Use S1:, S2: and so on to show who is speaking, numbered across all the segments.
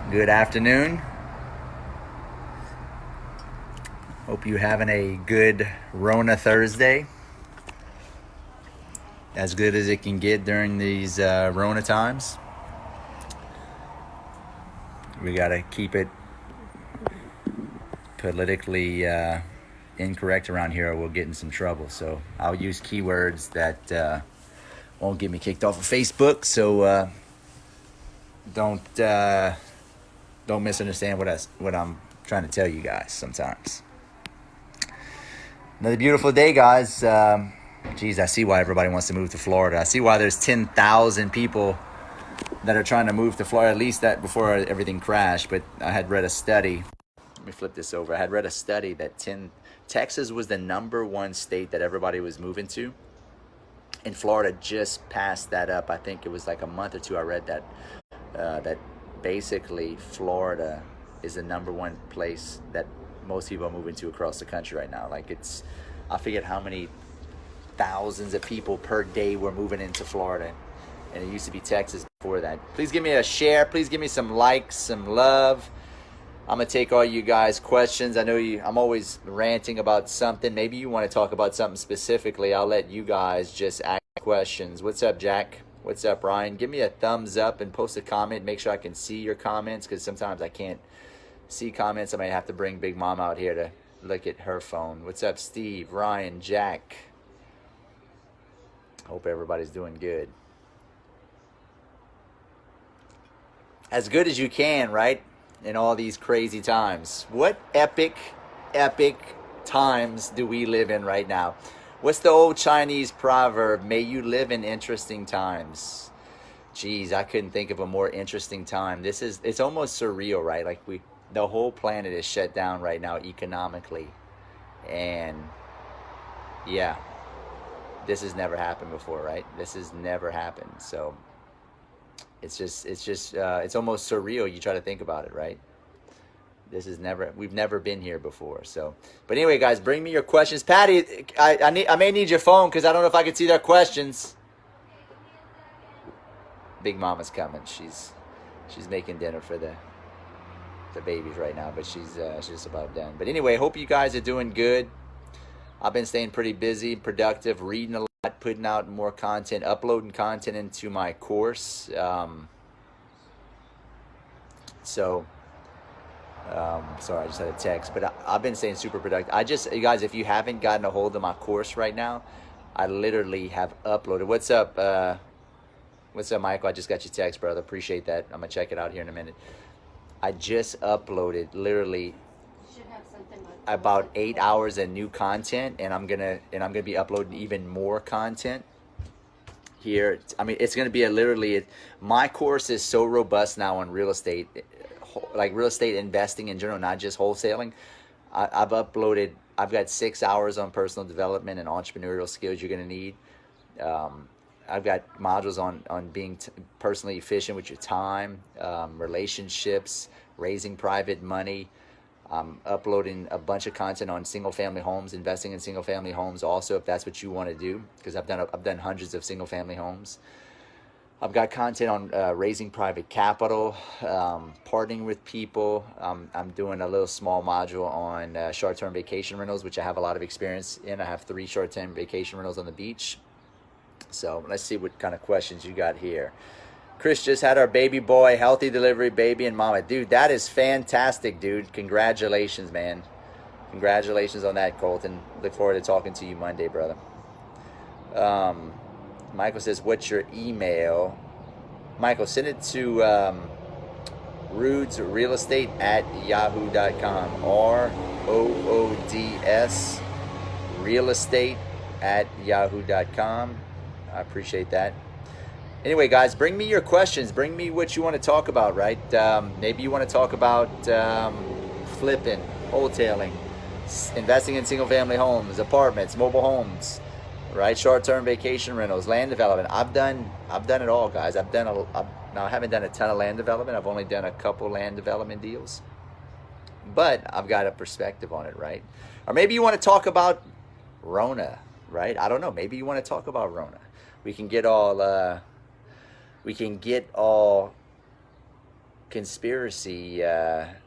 S1: Good afternoon. Hope you having a good Rona Thursday. As good as it can get during these Rona times. We got to keep it politically incorrect around here or we'll get in some trouble. So I'll use keywords that won't get me kicked off of Facebook. So don't misunderstand what I'm trying to tell you guys sometimes. Another beautiful day, guys. Geez, I see why everybody wants to move to Florida. I see why there's 10,000 people that are trying to move to Florida, at least that before everything crashed. But I had read a study. Let me flip this over. I had read a study that Texas was the #1 state that everybody was moving to. And Florida just passed that up. I think it was like a month or two I read that basically Florida is the #1 place that most people are moving to across the country right now. Like I forget how many thousands of people per day were moving into Florida. And it used to be Texas before that. Please give me a share. Please give me some likes, some love. I'm going to take all you guys' questions. I know I'm always ranting about something. Maybe you want to talk about something specifically. I'll let you guys just ask questions. What's up, Jack? What's up, Ryan? Give me a thumbs up and post a comment. Make sure I can see your comments because sometimes I can't see comments. I might have to bring Big Mom out here to look at her phone. What's up, Steve, Ryan, Jack? Hope everybody's doing good. As good as you can, right? In all these crazy times. What epic times do we live in right now? What's the old Chinese proverb? May you live in interesting times. Geez, I couldn't think of a more interesting time. It's almost surreal, right? Like the whole planet is shut down right now economically. And yeah, this has never happened before, right? This has never happened. So it's almost surreal. You try to think about it, right? We've never been here before. So, but anyway, guys, bring me your questions. Patty, I may need your phone because I don't know if I can see their questions. Big Mama's coming. She's making dinner for the babies right now, but she's just about done. But anyway, hope you guys are doing good. I've been staying pretty busy, productive, reading a lot, putting out more content, uploading content into my course. Sorry, I just had a text, but I've been staying super productive. You guys, if you haven't gotten a hold of my course right now, I literally have uploaded. What's up, Michael? I just got your text, brother. Appreciate that. I'm gonna check it out here in a minute. I just uploaded literally about 8 hours of new content, and I'm gonna be uploading even more content here. I mean, it's gonna be my course is so robust now on real estate, like real estate investing in general, not just wholesaling. I've got 6 hours on personal development and entrepreneurial skills you're gonna need. I've got modules on being personally efficient with your time, relationships, raising private money. I'm uploading a bunch of content on single-family homes, investing in single-family homes also, if that's what you want to do, because I've done hundreds of single-family homes. I've got content on raising private capital, partnering with people. I'm doing a little small module on short-term vacation rentals, which I have a lot of experience in. I have 3 short-term vacation rentals on the beach. So let's see what kind of questions you got here. Chris just had our baby boy, healthy delivery, baby and mama. Dude, that is fantastic, dude. Congratulations, man. Congratulations on that, Colton. Look forward to talking to you Monday, brother. Michael says, what's your email? Michael, send it to roodsrealestate@yahoo.com. ROODS realestate@yahoo.com. I appreciate that. Anyway, guys, bring me your questions. Bring me what you want to talk about, right? Maybe you want to talk about flipping, wholesaling, investing in single-family homes, apartments, mobile homes, right? Short-term vacation rentals, land development. I've done it all, guys. Now I haven't done a ton of land development. I've only done a couple land development deals, but I've got a perspective on it, right? Or maybe you want to talk about Rona, right? I don't know. Maybe you want to talk about Rona. We can get all conspiracy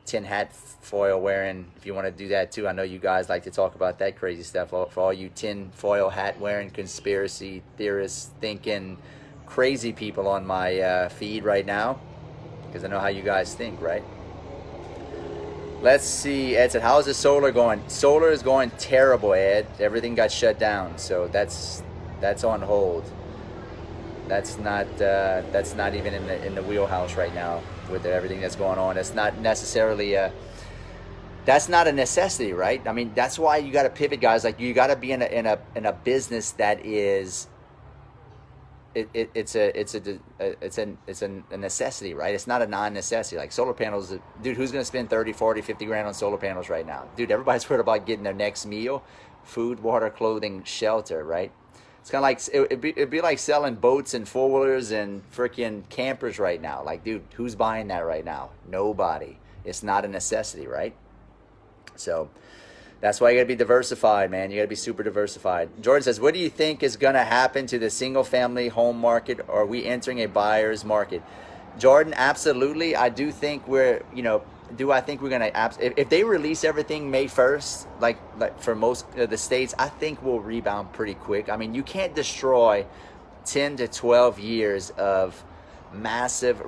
S1: tin hat foil wearing, if you want to do that too. I know you guys like to talk about that crazy stuff. For all you tin foil hat wearing conspiracy theorists thinking crazy people on my feed right now, because I know how you guys think, right? Let's see. Ed said, how's the solar going? Solar is going terrible, Ed. Everything got shut down, so that's on hold. That's not even in the wheelhouse right now with everything that's going on. It's not necessarily that's not a necessity, right? I mean, that's why you got to pivot, guys. Like, you got to be in a business that is it's a necessity, right? It's not a non-necessity. Like solar panels, dude, who's going to spend 30, 40, 50 grand on solar panels right now? Dude, everybody's worried about getting their next meal, food, water, clothing, shelter, right? It's kind of like, it'd be like selling boats and four-wheelers and freaking campers right now. Like, dude, who's buying that right now? Nobody. It's not a necessity, right? So that's why you got to be diversified, man. You got to be super diversified. Jordan says, what do you think is going to happen to the single-family home market? Are we entering a buyer's market? Jordan, absolutely. I do think we're, do I think we're going to, if they release everything May 1st, like for most of the states, I think we'll rebound pretty quick. I mean, you can't destroy 10 to 12 years of massive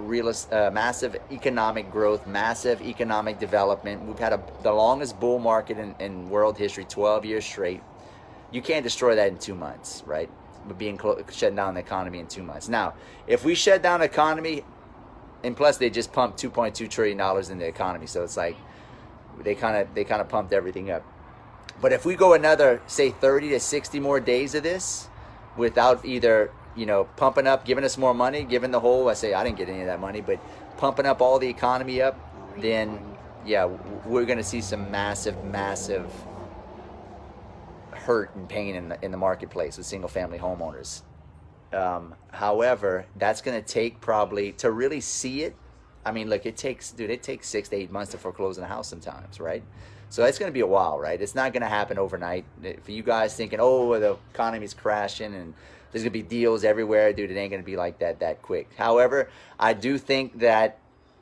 S1: massive economic growth, massive economic development. We've had the longest bull market in world history, 12 years straight. You can't destroy that in 2 months, right? Shutting down the economy in 2 months. Now, if we shut down the economy, and plus they just pumped $2.2 trillion in the economy, so it's like they kind of pumped everything up. But if we go another, say, 30 to 60 more days of this without either pumping up, giving us more money, giving the whole, I didn't get any of that money, but pumping up all the economy up, then yeah, we're going to see some massive hurt and pain in the marketplace with single family homeowners. However, that's going to take probably, to really see it, I mean, look, it takes 6 to 8 months to foreclose on a house sometimes, right? So it's going to be a while, right? It's not going to happen overnight. For you guys thinking, oh, the economy's crashing and there's going to be deals everywhere, dude, it ain't going to be like that quick. However, I do think that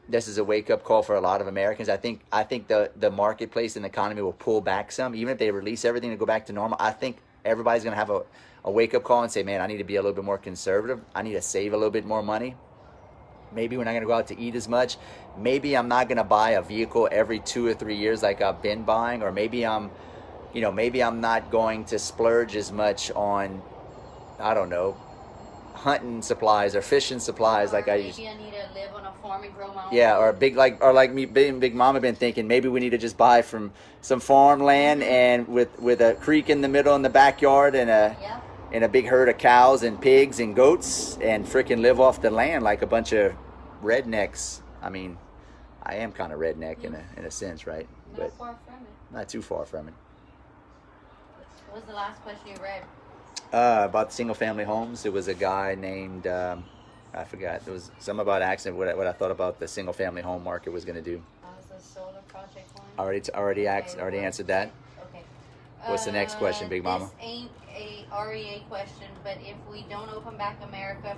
S1: this is a wake-up call for a lot of Americans. I think the marketplace and the economy will pull back some. Even if they release everything to go back to normal, I think everybody's going to have a wake-up call and say, man, I need to be a little bit more conservative. I need to save a little bit more money. Maybe we're not going to go out to eat as much. Maybe I'm not going to buy a vehicle every 2 or 3 years like I've been buying. Or maybe I'm not going to splurge as much on, I don't know, hunting supplies or fishing supplies like I used.
S2: Maybe I need to live on a farm and grow my own.
S1: Yeah, or like me, Big Mama been thinking maybe we need to just buy from some farmland and with a creek in the middle in the backyard and a big herd of cows and pigs and goats and freaking live off the land like a bunch of rednecks. I mean, I am kind of redneck in a sense, right?
S2: Not far from it.
S1: Not too far from it.
S2: What was the last question you read?
S1: About single family homes. It was a guy named I forgot. There was something about accident. What I thought about the single family home market was going to do.
S2: How's the solar project going?
S1: Already answered that.
S2: Okay.
S1: What's the next question, Big Mama?
S2: This ain't a REA question, but if we don't open back America,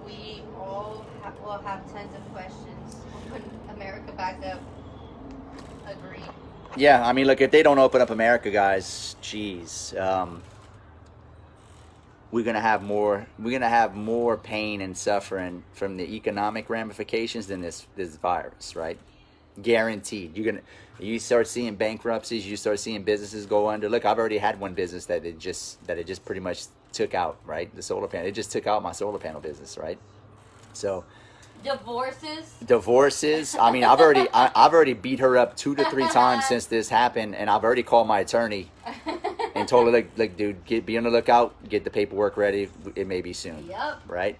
S2: we all will have tons of questions. Open America back up. Agreed.
S1: Yeah, I mean, look, if they don't open up America, guys, geez, we're gonna have more pain and suffering from the economic ramifications than this virus, right? Guaranteed. You start seeing bankruptcies, you start seeing businesses go under. Look, I've already had one business that it just pretty much took out, right? The solar panel. It just took out my solar panel business, right? So divorces. I mean, I've already beat her up 2 to 3 times since this happened, and I've already called my attorney and told her, like, dude, be on the lookout, get the paperwork ready. It may be soon.
S2: Yep.
S1: Right?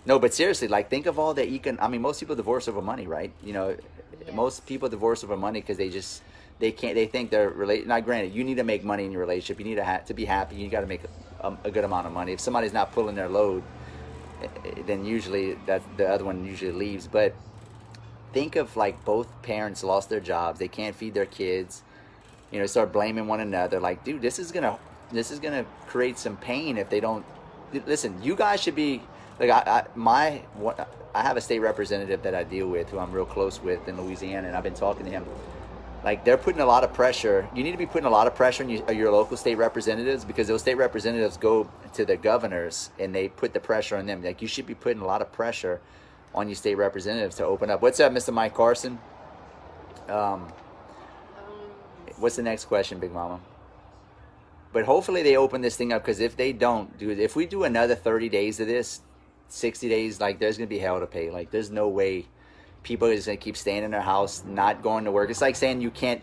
S1: No, but seriously, like, think of all the I mean, most people divorce over money, right?
S2: Yes.
S1: Most people divorce over money because they think they're related. Now, granted, you need to make money in your relationship. You need to be happy. You got to make a good amount of money. If somebody's not pulling their load, then usually the other one usually leaves. But think of, like, both parents lost their jobs. They can't feed their kids. Start blaming one another. Like, dude, this is gonna create some pain if they don't. Listen, you guys should be like I have a state representative that I deal with who I'm real close with in Louisiana, and I've been talking to him. Like they're putting a lot of pressure. You need to be putting a lot of pressure on your local state representatives, because those state representatives go to the governors and they put the pressure on them. Like you should be putting a lot of pressure on your state representatives to open up. What's up, Mr. Mike Carson? What's the next question, Big Mama? But hopefully they open this thing up, because if they don't do it, if we do another 30 days of this, 60 days, like there's going to be hell to pay. Like there's no way people are just going to keep staying in their house, not going to work. It's like saying you can't,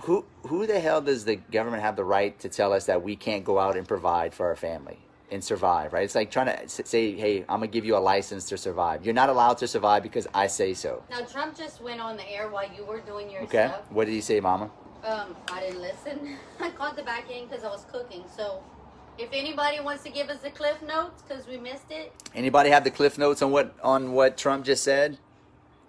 S1: who the hell does the government have the right to tell us that we can't go out and provide for our family and survive, right? It's like trying to say, hey, I'm going to give you a license to survive. You're not allowed to survive because I say so.
S2: Now, Trump just went on the air while you were doing your
S1: Okay.
S2: stuff.
S1: What did he say, Mama?
S2: I didn't listen. I caught the back end because I was cooking. So, if anybody wants to give us the cliff notes because we missed it.
S1: Anybody have the cliff notes on what Trump just said?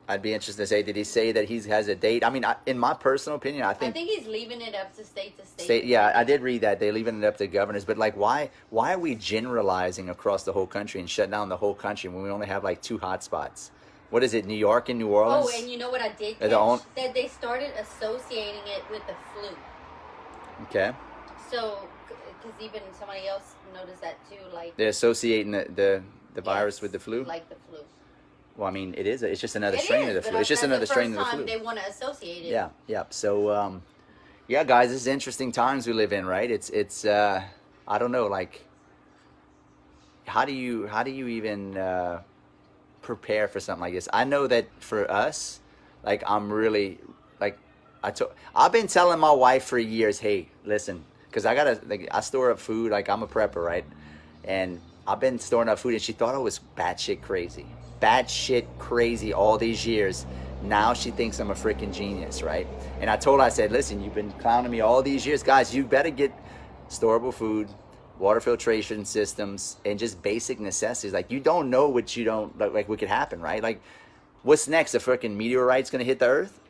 S1: I'd be interested to say, did he say that he has a date? I mean, in my personal opinion, I think
S2: he's leaving it up to state.
S1: Yeah, I did read that. They're leaving it up to governors. But like, why are we generalizing across the whole country and shut down the whole country when we only have like 2 hot spots? What is it, New York and New Orleans?
S2: Oh, and you know what I did catch? That they started associating it with the flu.
S1: Okay.
S2: So, because even somebody else noticed that too, like...
S1: They're associating the virus with the flu?
S2: Like the flu.
S1: Well, I mean, it is. It's just another strain of the flu. It's just another strain of the flu.
S2: They want to associate it.
S1: Yeah, yeah. So, yeah, guys, this is interesting times we live in, right? It's. I don't know, like, how do you even prepare for something like this? I know that for us, like, I'm really like, I've been telling my wife for years, hey, listen, because I store up food, like I'm a prepper, right? And I've been storing up food, and she thought I was batshit crazy all these years. Now she thinks I'm a freaking genius, right? And I told her, I said, listen, you've been clowning me all these years. Guys, you better get storable food, water filtration systems, and just basic necessities. Like, you don't know what could happen, right? Like, what's next? A freaking meteorite's going to hit the earth?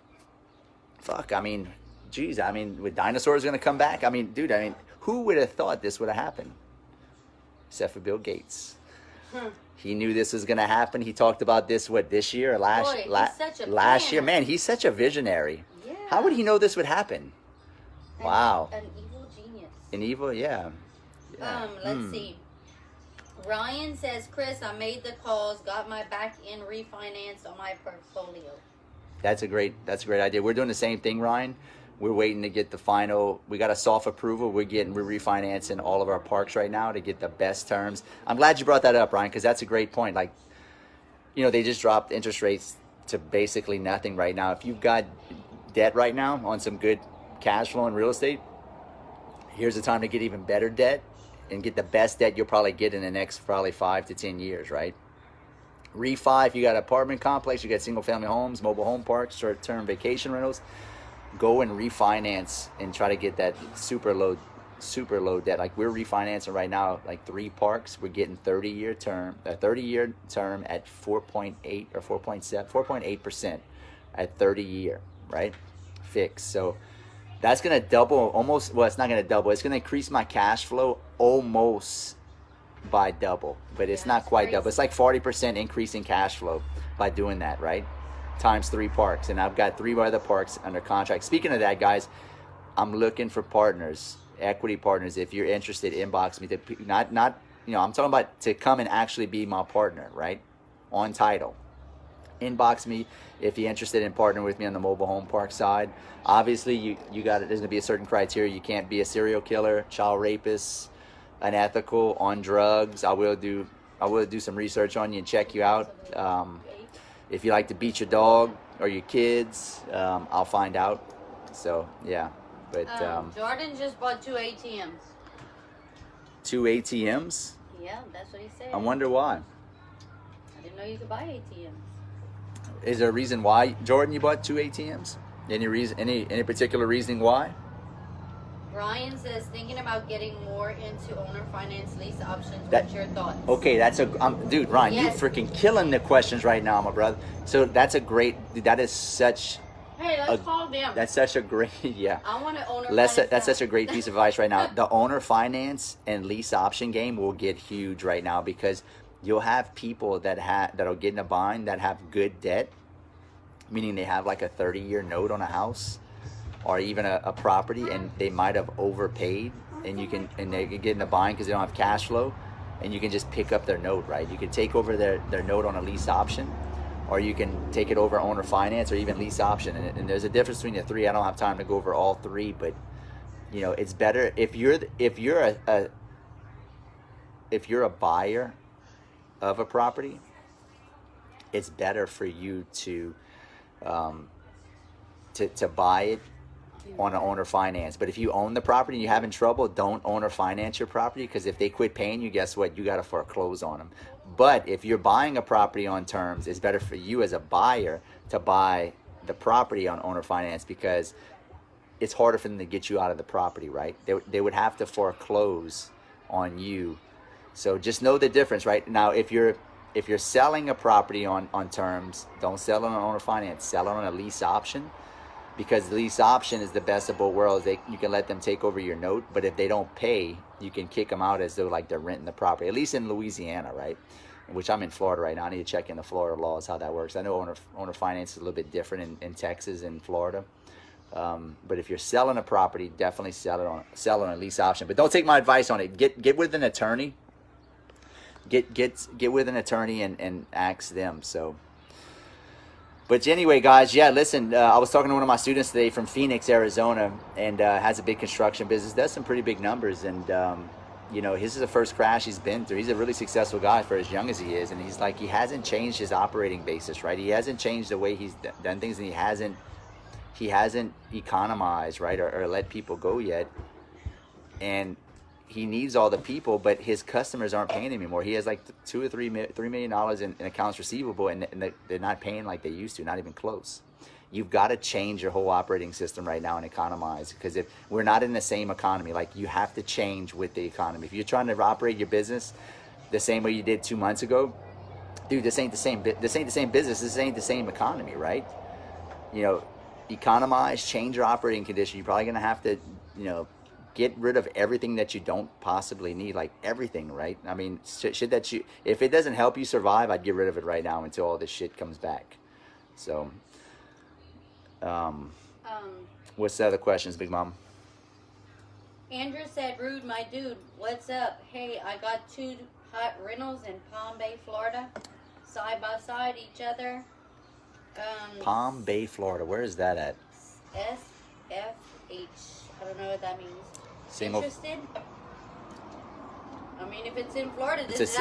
S1: Fuck, I mean, geez, I mean, with dinosaurs going to come back? I mean, dude, who would have thought this would have happened? Except for Bill Gates. He knew this was going to happen. He talked about this, this year or last year? Man, he's such a visionary. Yeah. How would he know this would happen? Wow.
S2: An evil genius.
S1: An evil, yeah.
S2: Let's see. Ryan says, Chris, I made the calls, got my back end refinance on my portfolio. That's a great
S1: idea. We're doing the same thing, Ryan. We're waiting to get the final. We got a soft approval. We're refinancing all of our parks right now to get the best terms. I'm glad you brought that up, Ryan, because that's a great point. Like, they just dropped interest rates to basically nothing right now. If you've got debt right now on some good cash flow in real estate, here's the time to get even better debt and get the best debt you'll probably get in the next probably 5 to 10 years, right? Refi, if you got an apartment complex, you got single family homes, mobile home parks, short-term vacation rentals, go and refinance and try to get that super low debt. Like, we're refinancing right now, like 3 parks. We're getting 30-year term at 4.8 or 4.8% at 30-year, right? Fixed. So that's going to double almost. Well, it's not going to double. It's going to increase my cash flow almost by double, but it's not quite double. It's like 40% increase in cash flow by doing that, right? Times 3 parks, and I've got 3 other parks under contract. Speaking of that, guys, I'm looking for partners, equity partners. If you're interested, inbox me. I'm talking about to come and actually be my partner, right? On title. Inbox me if you're interested in partnering with me on the mobile home park side. Obviously, you got it. There's gonna be a certain criteria. You can't be a serial killer, child rapist, unethical, on drugs. I will do some research on you and check you out. If you like to beat your dog or your kids, I'll find out. So, yeah. But
S2: Jordan just bought 2 ATMs.
S1: 2 ATMs?
S2: Yeah, that's what he said.
S1: I wonder why.
S2: I didn't know you could buy ATMs.
S1: Is there a reason why, Jordan, you bought 2 ATMs? Any reason? Any particular reasoning why?
S2: Ryan says, thinking about getting more into owner finance lease options. What's your thoughts?
S1: Okay, dude, Ryan,
S2: Yes.
S1: you're freaking killing the questions right now, my brother. So that is such.
S2: Hey, let's call them.
S1: That's such a great, yeah.
S2: I want to owner finance.
S1: That's such a great piece of advice right now. The owner finance and lease option game will get huge right now because you'll have people that'll get in a bind that have good debt, meaning they have like a 30-year note on a house or even a property, and they might have overpaid, and they can get in a bind because they don't have cash flow, and you can just pick up their note, right? You can take over their note on a lease option, or you can take it over owner finance, or even lease option. And there's a difference between the three. I don't have time to go over all three, but you know, it's better if you're a buyer of a property, it's better for you to buy it on an owner finance. But if you own the property and you're having trouble, don't owner finance your property, because if they quit paying you, guess what? You got to foreclose on them. But if you're buying a property on terms, it's better for you as a buyer to buy the property on owner finance, because it's harder for them to get you out of the property, right? They would have to foreclose on you. So just know the difference, right? Now, if you're selling a property on terms, don't sell it on owner finance. Sell it on a lease option, because the lease option is the best of both worlds. You can let them take over your note, but if they don't pay, you can kick them out as though like they're renting the property, at least in Louisiana, right? Which I'm in Florida right now. I need to check in the Florida laws, how that works. I know owner finance is a little bit different in Texas and Florida. But if you're selling a property, definitely sell it on a lease option. But don't take my advice on it. Get with an attorney. Get with an attorney and ask them. So, but anyway, guys, yeah, listen, I was talking to one of my students today from Phoenix, Arizona, and has a big construction business, does some pretty big numbers, and you know, his is the first crash he's been through. He's a really successful guy for as young as he is, and he's like, he hasn't changed his operating basis, right? He hasn't changed the way he's done things, and he hasn't economized, right, or let people go yet, and he needs all the people, but his customers aren't paying him anymore. He has like $2 or $3 million in accounts receivable, and they're not paying like they used to, not even close. You've got to change your whole operating system right now and economize, because if we're not in the same economy, like you have to change with the economy. If you're trying to operate your business the same way you did 2 months ago, dude, this ain't the same business. This ain't the same economy, right? You know, economize, change your operating condition. You're probably going to have to, you know, get rid of everything that you don't possibly need, like everything, right? I mean, shit that if it doesn't help you survive, I'd get rid of it right now until all this shit comes back. So, what's the other questions, Big Mom?
S2: Andrew said, Rood, my dude, what's up? Hey, I got 2 hot rentals in Palm Bay, Florida, side by side each other.
S1: Palm Bay, Florida. Where is that at?
S2: SFH. I don't know what that means. Interested? I mean, if it's in Florida, does it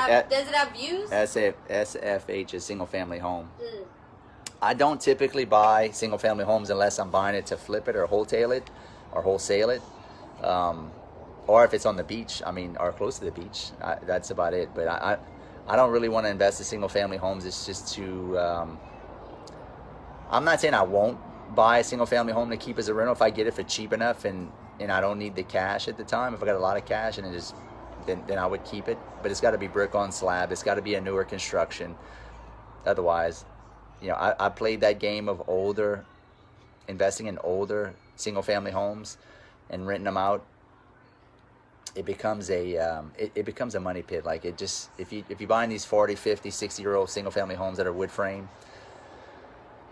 S2: have views?
S1: SFH is single family home. I don't typically buy single family homes unless I'm buying it to flip it or wholesale it. Or if it's on the beach, I mean, or close to the beach. That's about it. But I don't really want to invest in single family homes. It's just too... I'm not saying I won't buy a single family home to keep as a rental if I get it for cheap enough and I don't need the cash at the time. If I got a lot of cash and then I would keep it. But it's got to be brick on slab. It's got to be a newer construction. Otherwise, you know, I played that game of investing in older single family homes and renting them out. It becomes a money pit. Like it just, if you buying these 40, 50, 60-year-old single family homes that are wood frame,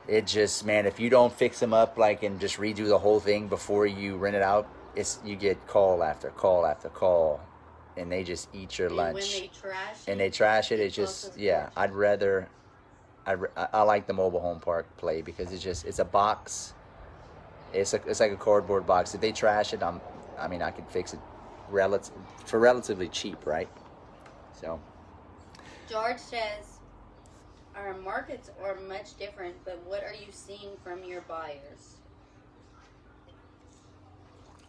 S1: it just, man, if you don't fix them up like and just redo the whole thing before you rent it out, you get call after call after call, and they just eat your lunch. When they trash it, it's just, yeah. I like the mobile home park play because it's a box. It's like a cardboard box. If they trash it, I could fix it for relatively cheap, right? So.
S2: George says, our markets are much different, but what are you seeing from your buyers?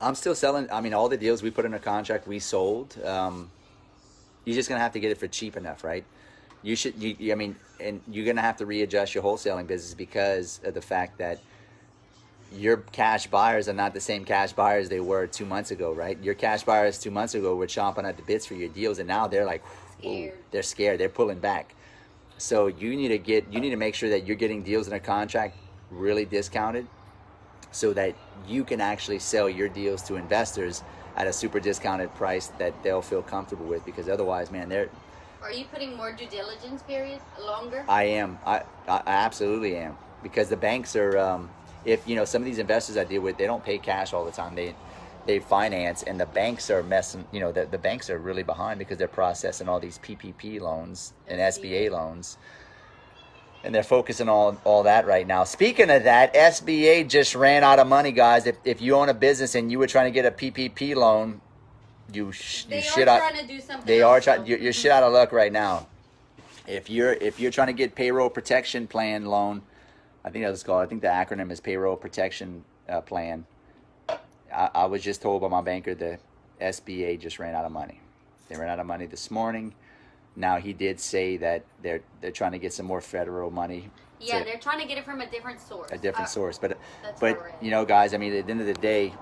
S1: I'm still selling. I mean, all the deals we put in a contract, we sold. You're just gonna have to get it for cheap enough, right? And you're gonna have to readjust your wholesaling business because of the fact that your cash buyers are not the same cash buyers they were 2 months ago, right? Your cash buyers 2 months ago were chomping at the bits for your deals, and now they're like, they're scared. They're pulling back. So you need to make sure that you're getting deals in a contract really discounted, so that you can actually sell your deals to investors at a super discounted price that they'll feel comfortable with. Because otherwise, man,
S2: Are you putting more due diligence period longer?
S1: I am. I absolutely am, because the banks are. If you know, some of these investors I deal with, they don't pay cash all the time. They finance, and the banks are messing. You know, the banks are really behind because they're processing all these PPP loans and SBA loans, and they're focusing on all that right now. Speaking of that, SBA just ran out of money, guys. If you own a business and you were trying to get a PPP loan, you shit out.
S2: Trying to do something.
S1: They are trying. You're shit out of luck right now. If you're trying to get payroll protection plan loan, I think that's called. I think the acronym is payroll protection plan. I was just told by my banker the SBA just ran out of money. They ran out of money this morning. Now he did say that they're trying to get some more federal money.
S2: Yeah, they're trying to get it from a different source.
S1: A different source, but you know, guys, I mean, at the end of the day,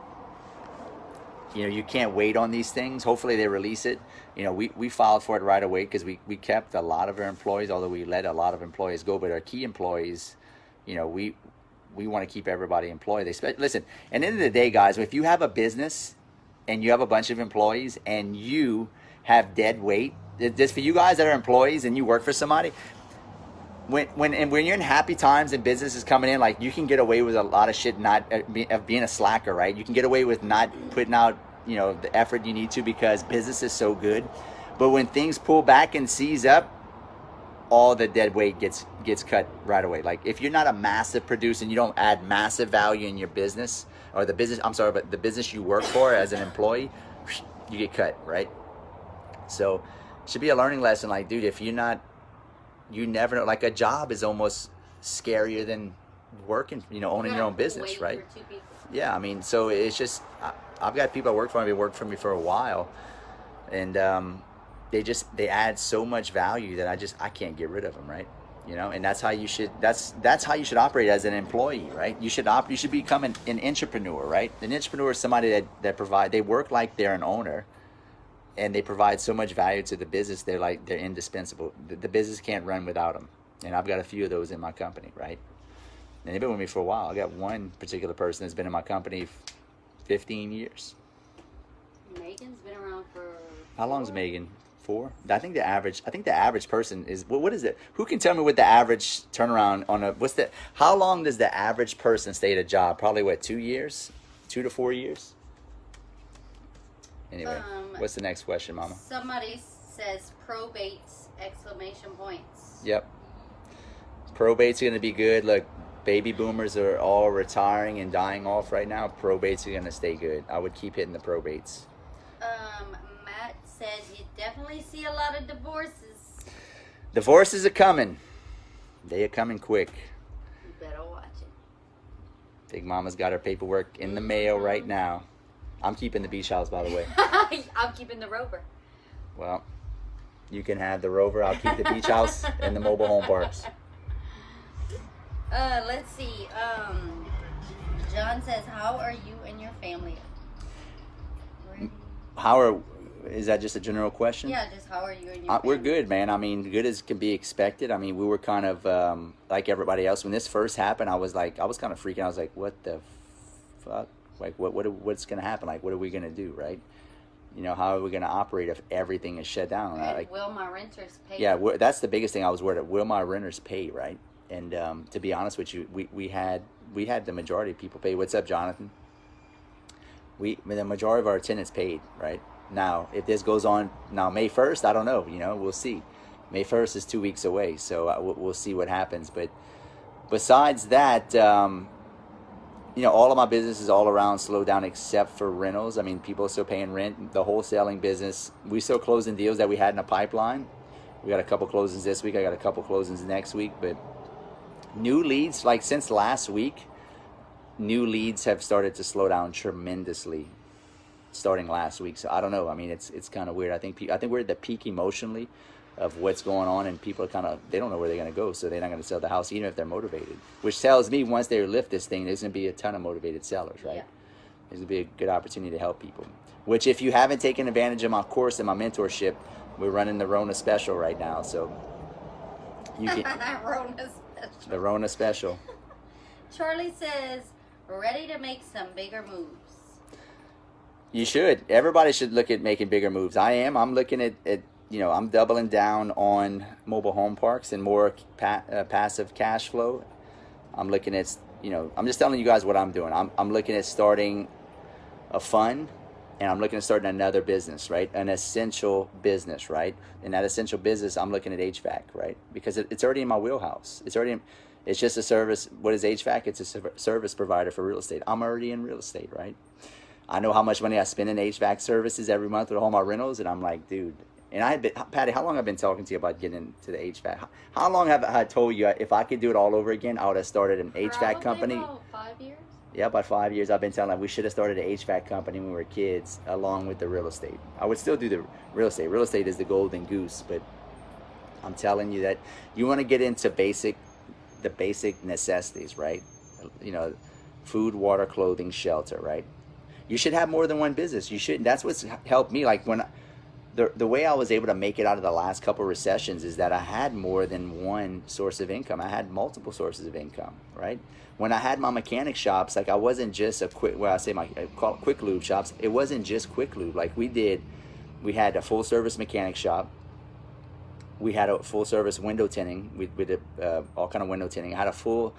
S1: you know, you can't wait on these things. Hopefully they release it. You know, we filed for it right away because we kept a lot of our employees, although we let a lot of employees go. But our key employees, you know, we want to keep everybody employed. Listen, at the end of the day, guys, if you have a business and you have a bunch of employees and you have dead weight, just for you guys that are employees and you work for somebody, when you're in happy times and business is coming in, like, you can get away with a lot of shit, not of being a slacker, right? You can get away with not putting out, you know, the effort you need to because business is so good. But when things pull back and seize up, all the dead weight gets cut right away. Like, if you're not a massive producer and you don't add massive value in your business, or the business, I'm sorry, but the business you work for as an employee, you get cut, right? So it should be a learning lesson. Like, dude, if you're not, you never know. Like, a job is almost scarier than working, you know, owning your own business, right? Yeah, I mean, so it's just, I've got people that work for me, worked for me for a while, and they add so much value that I can't get rid of them, right? You know, and that's how you should operate as an employee, right? You should become an entrepreneur, right? An entrepreneur is somebody that they work like they're an owner, and they provide so much value to the business. They're indispensable. The business can't run without them. And I've got a few of those in my company, right? And they've been with me for a while. I got one particular person that's been in my company 15 years.
S2: Megan's been around for...
S1: How long is Megan? 4? I think the average person is, what is it? Who can tell me what the average turnaround on how long does the average person stay at a job? Probably what, 2 years? 2 to 4 years? Anyway, what's the next question, Mama?
S2: Somebody says probates, exclamation points.
S1: Yep. Probates are going to be good. Look, baby boomers are all retiring and dying off right now. Probates are going to stay good. I would keep hitting the probates.
S2: Matt said you definitely see a lot of divorces.
S1: Divorces are coming. They are coming quick.
S2: You better watch it.
S1: Big Mama's got her paperwork in the mail right now. I'm keeping the beach house, by the way.
S2: I'm keeping the Rover.
S1: Well, you can have the Rover. I'll keep the beach house and the mobile home parks.
S2: Let's see. John says, how are you and your family?
S1: Is that just a general question?
S2: Yeah, just how are you and your family?
S1: We're good, man. I mean, good as can be expected. I mean, we were kind of like everybody else. When this first happened, I was kind of freaking. I was like, what the fuck? Like, what's going to happen? Like, what are we going to do, right? You know, how are we going to operate if everything is shut down? Like,
S2: will my renters pay?
S1: Yeah, that's the biggest thing I was worried about. Will my renters pay, right? And to be honest with you, we had the majority of people pay. What's up, Jonathan? The majority of our tenants paid, right? Now, if this goes on, May 1st, I don't know. You know, we'll see. May 1st is 2 weeks away, so we'll see what happens. But besides that, you know, all of my business is all around slowed down except for rentals. I mean, people are still paying rent. The wholesaling business, we still closing deals that we had in the pipeline. We got a couple closings this week. I got a couple closings next week. But new leads, like since last week, new leads have started to slow down tremendously starting last week. So I don't know. I mean, it's kind of weird. I think we're at the peak emotionally of what's going on, and people are they don't know where they're going to go, so they're not going to sell the house even if they're motivated, which tells me once they lift this thing, there's going to be a ton of motivated sellers, right? Yeah. There's going to be a good opportunity to help people, which if you haven't taken advantage of my course and my mentorship, we're running the Rona special right now, so you can
S2: Rona special.
S1: The Rona special.
S2: Charlie says, ready to make some bigger moves.
S1: You should. Everybody should look at making bigger moves. I'm looking at I'm doubling down on mobile home parks and more passive cash flow. I'm looking at, I'm just telling you guys what I'm doing. I'm looking at starting a fund, and I'm looking at starting another business, right? An essential business, right? And that essential business, I'm looking at HVAC, right? Because it's already in my wheelhouse. It's just a service. What is HVAC? It's a service provider for real estate. I'm already in real estate, right? I know how much money I spend in HVAC services every month with all my rentals, and I'm like, dude. And Patty, how long have I been talking to you about getting into the HVAC? How long have I told you if I could do it all over again, I would have started an HVAC company?
S2: About 5 years.
S1: Yeah, about 5 years. I've been telling them we should have started an HVAC company when we were kids, along with the real estate. I would still do the real estate. Real estate is the golden goose, but I'm telling you that you want to get into the basic necessities, right? Food, water, clothing, shelter, right? You should have more than one business. You should. That's what's helped me. Like the way I was able to make it out of the last couple of recessions is that I had more than one source of income. I had multiple sources of income, right? When I had my mechanic shops, like I wasn't just I call it quick lube shops. It wasn't just quick lube. Like we had a full service mechanic shop. We had a full service window tinting. We did all kind of window tinting. I had a full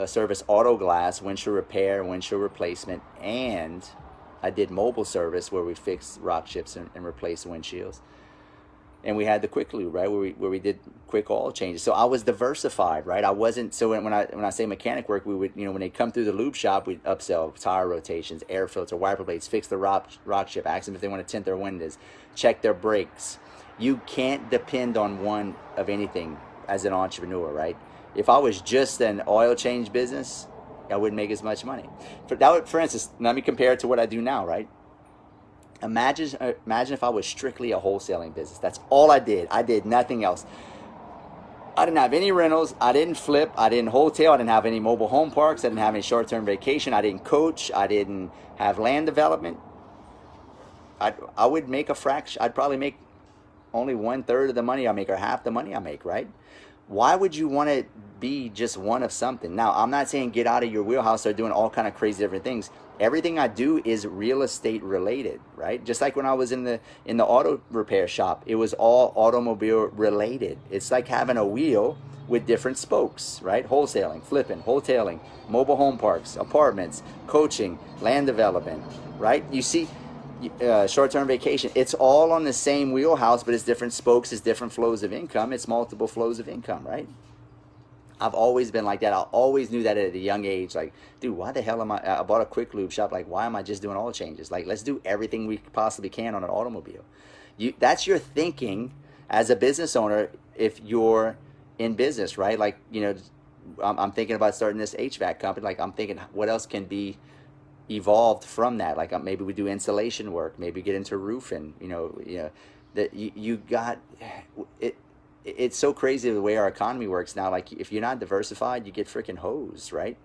S1: service auto glass, windshield repair, windshield replacement, and I did mobile service where we fixed rock chips and replaced windshields. And we had the quick lube, right, where we did quick oil changes. So I was diversified, right? I wasn't. So when I say mechanic work, we would, when they come through the lube shop, we'd upsell tire rotations, air filter, wiper blades, fix the rock chip, ask them if they want to tint their windows, check their brakes. You can't depend on one of anything as an entrepreneur, right? If I was just an oil change business, I wouldn't make as much money. For instance, let me compare it to what I do now, right? Imagine if I was strictly a wholesaling business. That's all I did. I did nothing else. I didn't have any rentals. I didn't flip. I didn't wholesale. I didn't have any mobile home parks. I didn't have any short-term vacation. I didn't coach. I didn't have land development. I would make a fraction. I'd probably make only 1/3 of the money I make or half the money I make, right? Why would you want to be just one of something? Now, I'm not saying get out of your wheelhouse or doing all kind of crazy different things. Everything I do is real estate related, right? Just like when I was in the auto repair shop, it was all automobile related. It's like having a wheel with different spokes, right? Wholesaling, flipping, wholetailing, mobile home parks, apartments, coaching, land development, right? You see, short-term vacation, it's all on the same wheelhouse, but it's different spokes, it's different flows of income, it's multiple flows of income, right? I've always been like that. I always knew that at a young age. Like, dude, why the hell am I bought a quick lube shop. Like, why am I just doing oil changes? Like, let's do everything we possibly can on an automobile. That's your thinking as a business owner if you're in business, right? Like, I'm thinking about starting this HVAC company. Like, I'm thinking what else can be evolved from that. Like, maybe we do insulation work, maybe get into roofing, that you got it. It's so crazy the way our economy works now. Like, if you're not diversified, you get freaking hosed, right?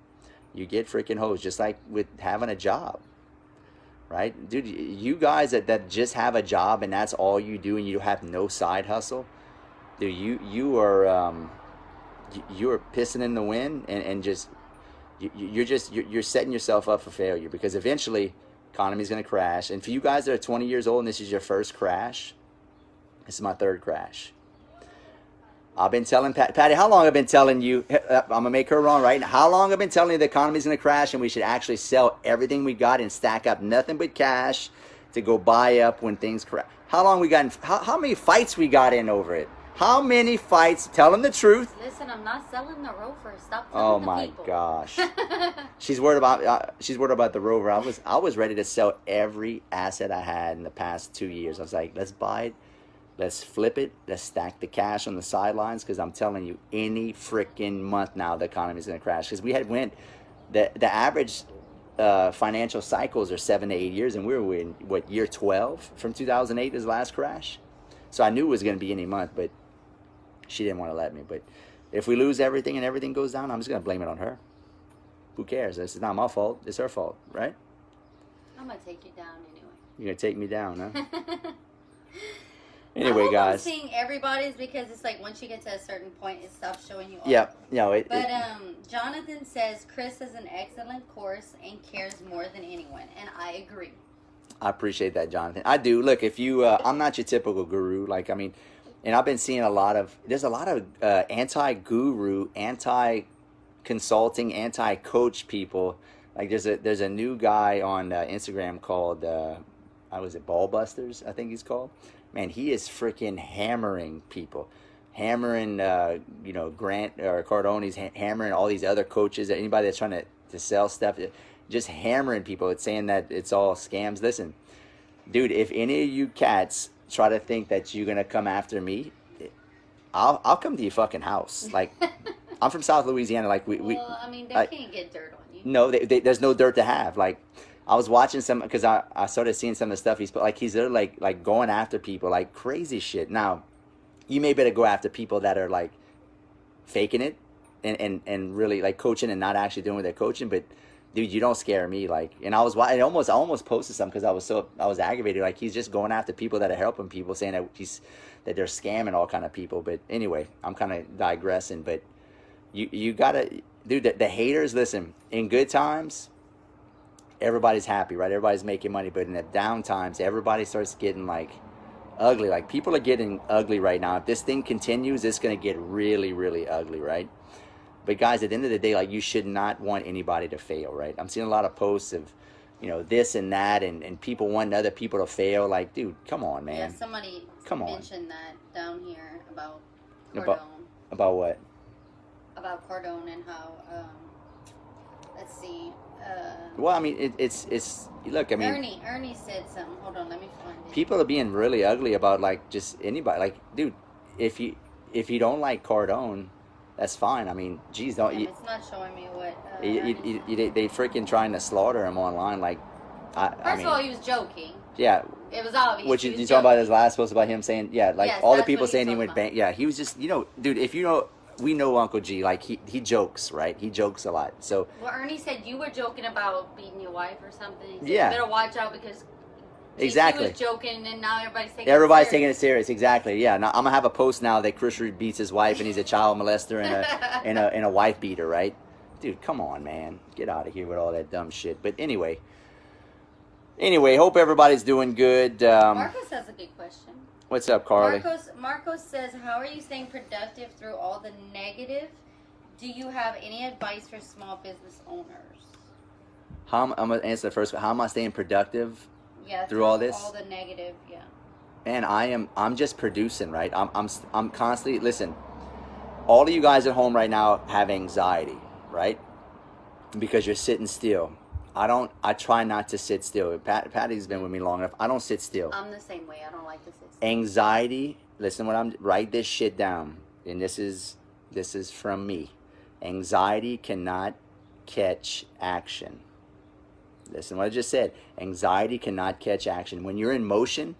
S1: You get freaking hosed, just like with having a job, right? Dude, you guys that just have a job and that's all you do and you have no side hustle, dude, you're pissing in the wind and just you're setting yourself up for failure, because eventually economy's going to crash. And for you guys that are 20 years old and this is your first crash, this is my third crash. I've been telling Patty, how long I've been telling you, I'm going to make her wrong, right? How long I've been telling you the economy's going to crash and we should actually sell everything we got and stack up nothing but cash to go buy up when things crash. How long we got, how many fights we got in over it? How many fights? Tell them the truth.
S2: Listen, I'm not selling the Rover. Stop telling the people.
S1: Oh my gosh. She's worried about the Rover. I was ready to sell every asset I had in the past 2 years. I was like, let's buy it. Let's flip it. Let's stack the cash on the sidelines, because I'm telling you, any freaking month now the economy is going to crash. Because we had went the average financial cycles are 7 to 8 years, and we were in year 12 from 2008 is the last crash. So I knew it was going to be any month, but she didn't want to let me. But if we lose everything and everything goes down, I'm just going to blame it on her. Who cares? It's not my fault. It's her fault, right?
S2: I'm going to take you down anyway.
S1: You're going to take me down, huh? Anyway, guys.
S2: I'm seeing everybody's, because it's like once you get to a certain point, it stops showing you all.
S1: Yep. No,
S2: Jonathan says Chris has an excellent course and cares more than anyone, and I agree.
S1: I appreciate that, Jonathan. I do. Look, if you, I'm not your typical guru. Like, I mean, and I've been seeing there's a lot of anti-guru, anti-consulting, anti-coach people. Like, there's a new guy on Instagram called, I was it Ballbusters, I think he's called. Man, he is freaking hammering people. Hammering, Grant or Cardone's hammering all these other coaches, anybody that's trying to sell stuff, just hammering people. It's saying that it's all scams. Listen, dude, if any of you cats try to think that you're gonna come after me, I'll come to your fucking house. Like, I'm from South Louisiana. Like
S2: well, I mean, they can't get dirt on you.
S1: No, there's no dirt to have. Like, I was watching some because I started seeing some of the stuff he's put. Like, he's there like going after people like crazy shit. Now, you may better go after people that are like faking it and really like coaching and not actually doing what they're coaching. But dude, you don't scare me. Like, and I almost posted something because I was aggravated. Like, he's just going after people that are helping people, saying that they're scamming all kind of people. But anyway, I'm kind of digressing. But you gotta, dude, the haters. Listen, in good times, everybody's happy, right? Everybody's making money. But in the down times, everybody starts getting like ugly. Like, people are getting ugly right now. If this thing continues, it's gonna get really, really ugly, right? But guys, at the end of the day, like, you should not want anybody to fail, right? I'm seeing a lot of posts of, this and that, and people wanting other people to fail. Like, dude, come on, man.
S2: Yeah, somebody mentioned that down here about Cardone.
S1: About what?
S2: About Cardone and how, let's see.
S1: Well, I mean, it's look, I mean,
S2: Ernie said something. Hold on, let me find it.
S1: People are being really ugly about, like, just anybody. Like, dude, if you don't like Cardone, that's fine. I mean, geez, don't you?
S2: It's not showing me what.
S1: They freaking trying to slaughter him online. Like,
S2: First of all, he was joking.
S1: Yeah.
S2: It was obvious.
S1: Which you talking about his last post about him saying, yeah, like,
S2: yes,
S1: all the people saying he went
S2: about.
S1: bang. Yeah, he was just, dude, if you know. We know Uncle G, like, he jokes, right? He jokes a lot. So,
S2: well, Ernie said you were joking about beating your wife or something. He said,
S1: yeah.
S2: You better watch out because
S1: exactly.
S2: He was joking, and now everybody's taking it serious.
S1: Exactly. Yeah. Now I'm gonna have a post now that Chris Rood beats his wife and he's a child molester and a wife beater, right? Dude, come on, man, get out of here with all that dumb shit. But anyway, hope everybody's doing good.
S2: Marcos has a good question.
S1: What's up, Carly?
S2: Marcos says, how are you staying productive through all the negative? Do you have any advice for small business owners?
S1: I'm going to answer the first one. How am I staying productive
S2: through
S1: all this?
S2: All the negative, yeah.
S1: Man, I'm just producing, right? I'm constantly, listen, all of you guys at home right now have anxiety, right? Because you're sitting still. I try not to sit still. Patty's been with me long enough. I don't sit still.
S2: I'm the same way. I don't like to sit still.
S1: Anxiety, listen, write this shit down. And this is from me. Anxiety cannot catch action. Listen what I just said. Anxiety cannot catch action. When you're in motion,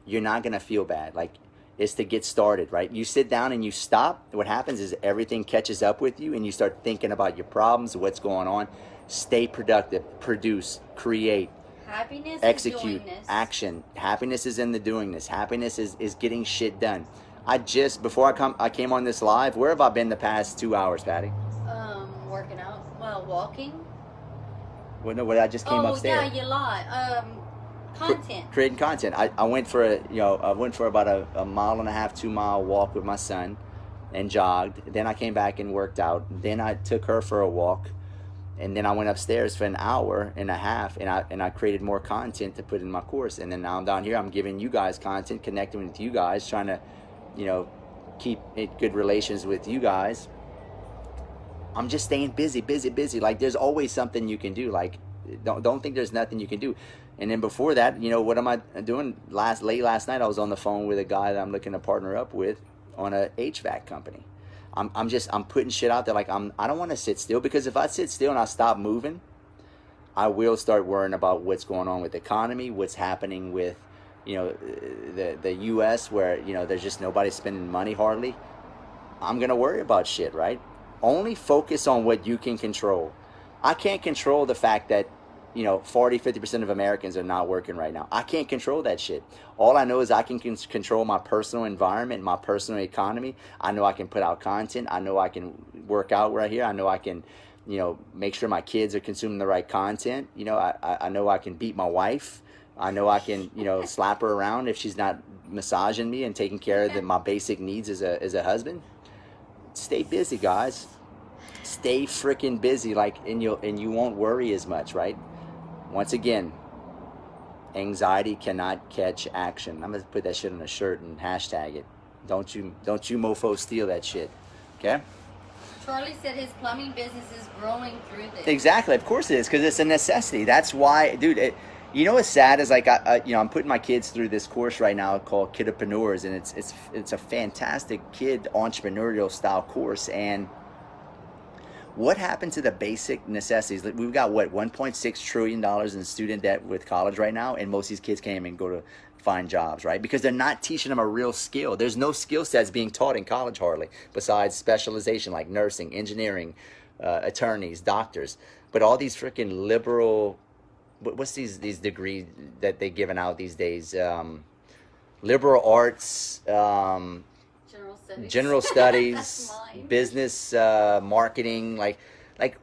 S1: you're not going to feel bad. Like, it's to get started, right? You sit down and you stop. What happens is everything catches up with you and you start thinking about your problems, what's going on. Stay productive, produce, create,
S2: happiness,
S1: execute,
S2: is doing this.
S1: Action. Happiness is in the doing this. Happiness is getting shit done. Before I came on this live, where have I been the past 2 hours, Patty?
S2: Working out. Well, walking.
S1: Well, no, I just came upstairs.
S2: Oh yeah, you lied. Content.
S1: Creating content. I went for about a 1.5 mile, 2 mile walk with my son, and jogged. Then I came back and worked out. Then I took her for a walk. And then I went upstairs for 1.5 hours, and I created more content to put in my course. And then now I'm down here. I'm giving you guys content, connecting with you guys, trying to, keep good relations with you guys. I'm just staying busy. Like, there's always something you can do. Like, don't think there's nothing you can do. And then before that, what am I doing? Late last night, I was on the phone with a guy that I'm looking to partner up with on a HVAC company. I'm putting shit out there. Like, I don't want to sit still, because if I sit still and I stop moving, I will start worrying about what's going on with the economy, what's happening with, the U.S. where, there's just nobody spending money hardly. I'm going to worry about shit, right? Only focus on what you can control. I can't control the fact that, 40-50% of Americans are not working right now. I can't control that shit. All I know is I can control my personal environment, my personal economy. I know I can put out content. I know I can work out right here. I know I can, make sure my kids are consuming the right content. I know I can beat my wife. I know I can, you know, slap her around if she's not massaging me and taking care of my basic needs as a husband. Stay busy, guys. Stay freaking busy, like, and you won't worry as much, right? Once again, anxiety cannot catch action. I'm gonna put that shit on a shirt and hashtag it. Don't you mofo steal that shit. Okay?
S2: Charlie said his plumbing business is growing through this.
S1: Exactly, of course it is, because it's a necessity. That's why, dude. You know what's sad is, like, I'm putting my kids through this course right now called Kidpreneurs, and it's a fantastic kid entrepreneurial style course. And what happened to the basic necessities? Like, we've got what, $1.6 trillion in student debt with college right now, and most of these kids can't even go to find jobs, right? Because they're not teaching them a real skill. There's no skill sets being taught in college hardly, besides specialization like nursing, engineering, attorneys, doctors. But all these freaking liberal, what's these degrees that they're giving out these days? Liberal arts, general studies, business, marketing. Like,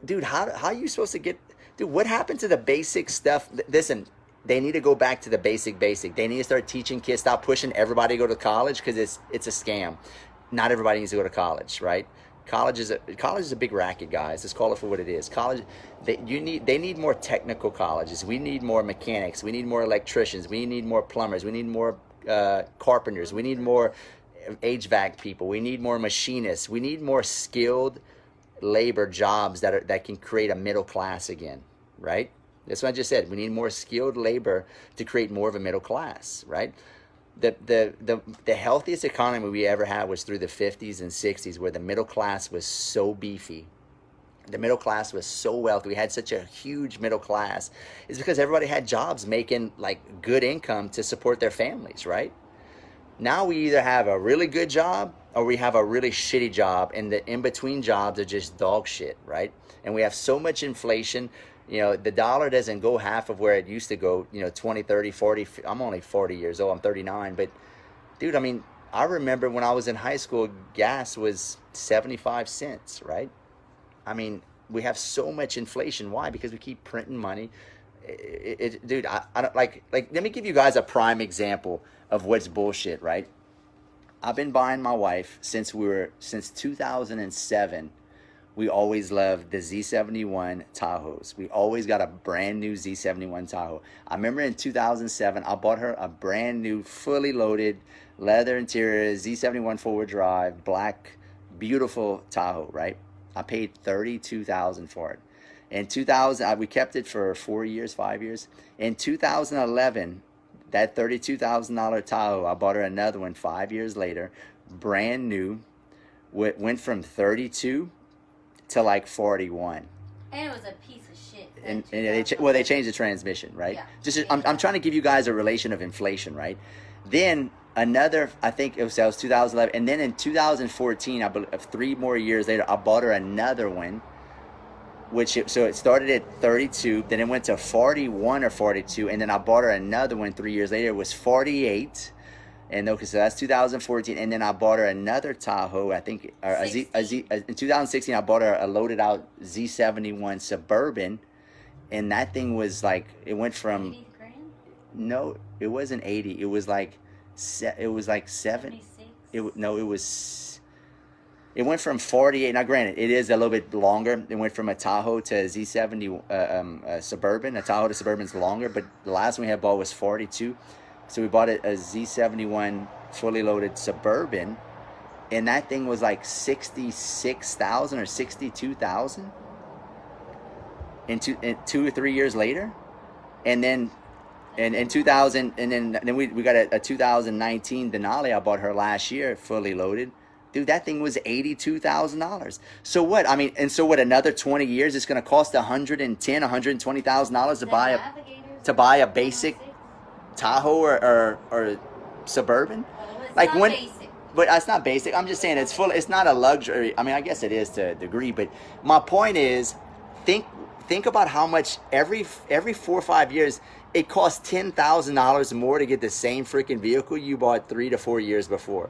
S1: dude, how are you supposed to get? Dude, what happened to the basic stuff? Listen, they need to go back to the basic. They need to start teaching kids. Stop pushing everybody to go to college, because it's a scam. Not everybody needs to go to college, right? College is a big racket, guys. Let's call it for what it is. College, they need more technical colleges. We need more mechanics. We need more electricians. We need more plumbers. We need more carpenters. We need more HVAC people. We need more machinists. We need more skilled labor jobs that can create a middle class again, right? That's what I just said. We need more skilled labor to create more of a middle class, right? The healthiest economy we ever had was through the 50s and 60s, where the middle class was so beefy. The middle class was so wealthy. We had such a huge middle class. It's because everybody had jobs making, like, good income to support their families, right? Now we either have a really good job or we have a really shitty job, and the in-between jobs are just dog shit, right? And we have so much inflation. You know, the dollar doesn't go half of where it used to go, 20, 30, 40. I'm only 40 years old. I'm 39. But, dude, I mean, I remember when I was in high school, gas was 75 cents, right? I mean, we have so much inflation. Why? Because we keep printing money. Dude, I don't like, let me give you guys a prime example of what's bullshit, right? I've been buying my wife since 2007. We always loved the Z71 Tahoes. We always got a brand new Z71 Tahoe. I remember in 2007, I bought her a brand new, fully loaded, leather interior, Z71 four-wheel drive, black, beautiful Tahoe, right? I paid $32,000 for it. In 2000, we kept it for 5 years. In 2011, that $32,000 Tahoe, I bought her another one 5 years later, brand new. Went from 32 to like 41.
S2: And it was a piece of shit.
S1: And they changed the transmission, right? Yeah. I'm trying to give you guys a relation of inflation, right? Then another, I think that was 2011, and then in 2014, I believe 3 more years later, I bought her another one. So it started at 32, then it went to 41 or 42, and then I bought her another one 3 years later. It was 48. And okay, so that's 2014, and then I bought her another Tahoe. I think in 2016, I bought her a loaded out Z71 Suburban, and that thing was like, it went from
S2: 80 grand?
S1: No, it wasn't 80. It was like it was like 7.
S2: 76?
S1: It went from 48. Now, granted, it is a little bit longer. It went from a Tahoe to a Z70 Suburban. A Tahoe to Suburban's longer, but the last one we had bought was 42. So we bought a Z71 fully loaded Suburban, and that thing was like 66,000 or 62,000. And 2 or 3 years later, and then in 2000, and then we got a 2019 Denali. I bought her last year, fully loaded. Dude, that thing was $82,000. So what? I mean, and so what? Another 20 years, it's going to cost $120,000 to buy a basic Tahoe or Suburban.
S2: Like when basic.
S1: But it's not basic. I'm just saying it's not a luxury. I mean, I guess it is to a degree, but my point is, think about how much every 4 or 5 years it costs $10,000 more to get the same freaking vehicle you bought 3 to 4 years before.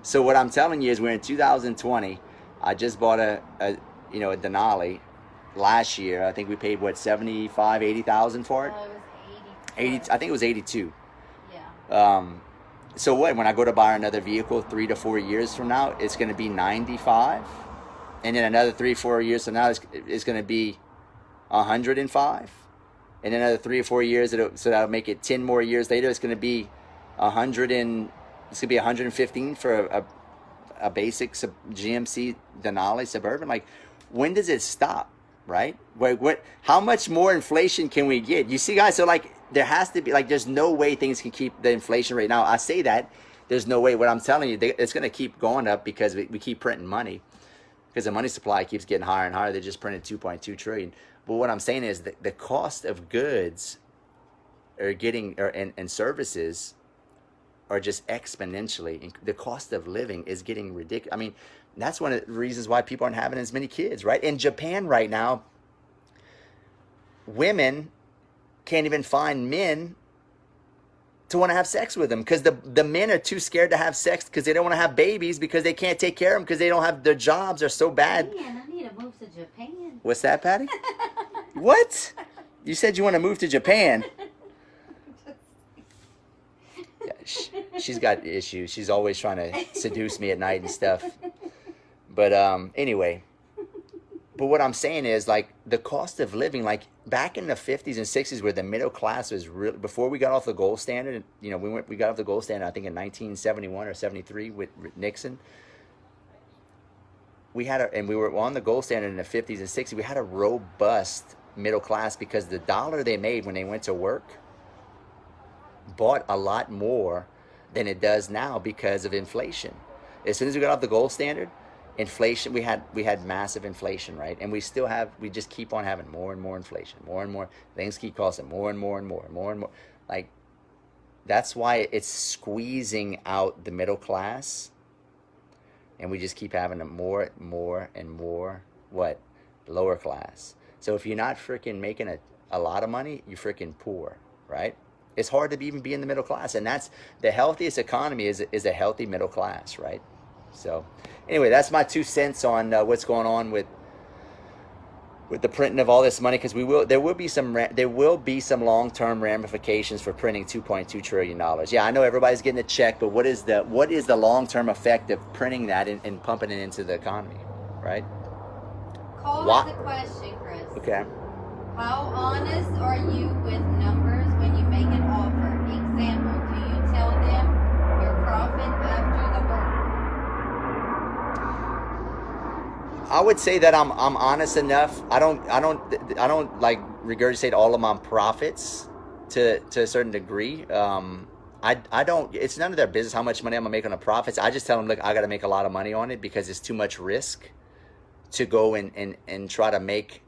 S1: So what I'm telling you is, we're in 2020. I just bought a Denali last year. I think we paid what, 75, 80,000 for it.
S2: Oh, it was
S1: 80. I think it was 82.
S2: Yeah.
S1: So what? When I go to buy another vehicle 3 to 4 years from now, it's going to be 95, and then another 3 4 years from now, it's going to be 105, and then another 3 or 4 years, so that'll make it 10 more years later. It's going to be 100 and it's going to be 115 for a basic GMC Denali Suburban. Like, when does it stop? Right? What? How much more inflation can we get? You see, guys. So like, there has to be, like, there's no way things can keep the inflation rate. Now, I say that there's no way. What I'm telling you, it's going to keep going up because we keep printing money, because the money supply keeps getting higher and higher. They just printed 2.2 trillion. But what I'm saying is that the cost of goods are getting, and services are just exponentially. The cost of living is getting ridiculous. I mean, that's one of the reasons why people aren't having as many kids, right? In Japan right now, women can't even find men to want to have sex with them, because the men are too scared to have sex because they don't want to have babies, because they can't take care of them, because they don't have, their jobs are so bad.
S2: Man, I need to move to Japan.
S1: What's that, Patty? What? You said you want to move to Japan. Yeah, she's got issues. She's always trying to seduce me at night and stuff. But anyway, but what I'm saying is, like, the cost of living, like back in the 50s and 60s, where the middle class was really, before we got off the gold standard, you know, we got off the gold standard, I think in 1971 or 73 with Nixon. And we were on the gold standard in the 50s and 60s. We had a robust middle class, because the dollar they made when they went to work bought a lot more than it does now because of inflation. As soon as we got off the gold standard, inflation, we had massive inflation, right? And we just keep on having more and more inflation, more and more. Things keep costing more and more and more and more and more. Like, that's why it's squeezing out the middle class, and we just keep having more and more lower class. So if you're not freaking making a lot of money, you're freaking poor, right? It's hard to even be in the middle class, and that's the healthiest economy is a healthy middle class, right? So anyway, that's my 2 cents on what's going on with the printing of all this money, because there will be some long-term ramifications for printing $2.2 trillion. Yeah, I know everybody's getting a check, but what is the long-term effect of printing that and pumping it into the economy, right?
S2: Call us a question, Chris.
S1: Okay.
S2: How honest are you with numbers when you make an offer? Example, do you tell them your profit after the burn?
S1: I would say that I'm honest enough. I don't like regurgitate all of my profits to a certain degree. I don't. It's none of their business how much money I'm gonna make on the profits. I just tell them, look, I got to make a lot of money on it, because it's too much risk to go and try to make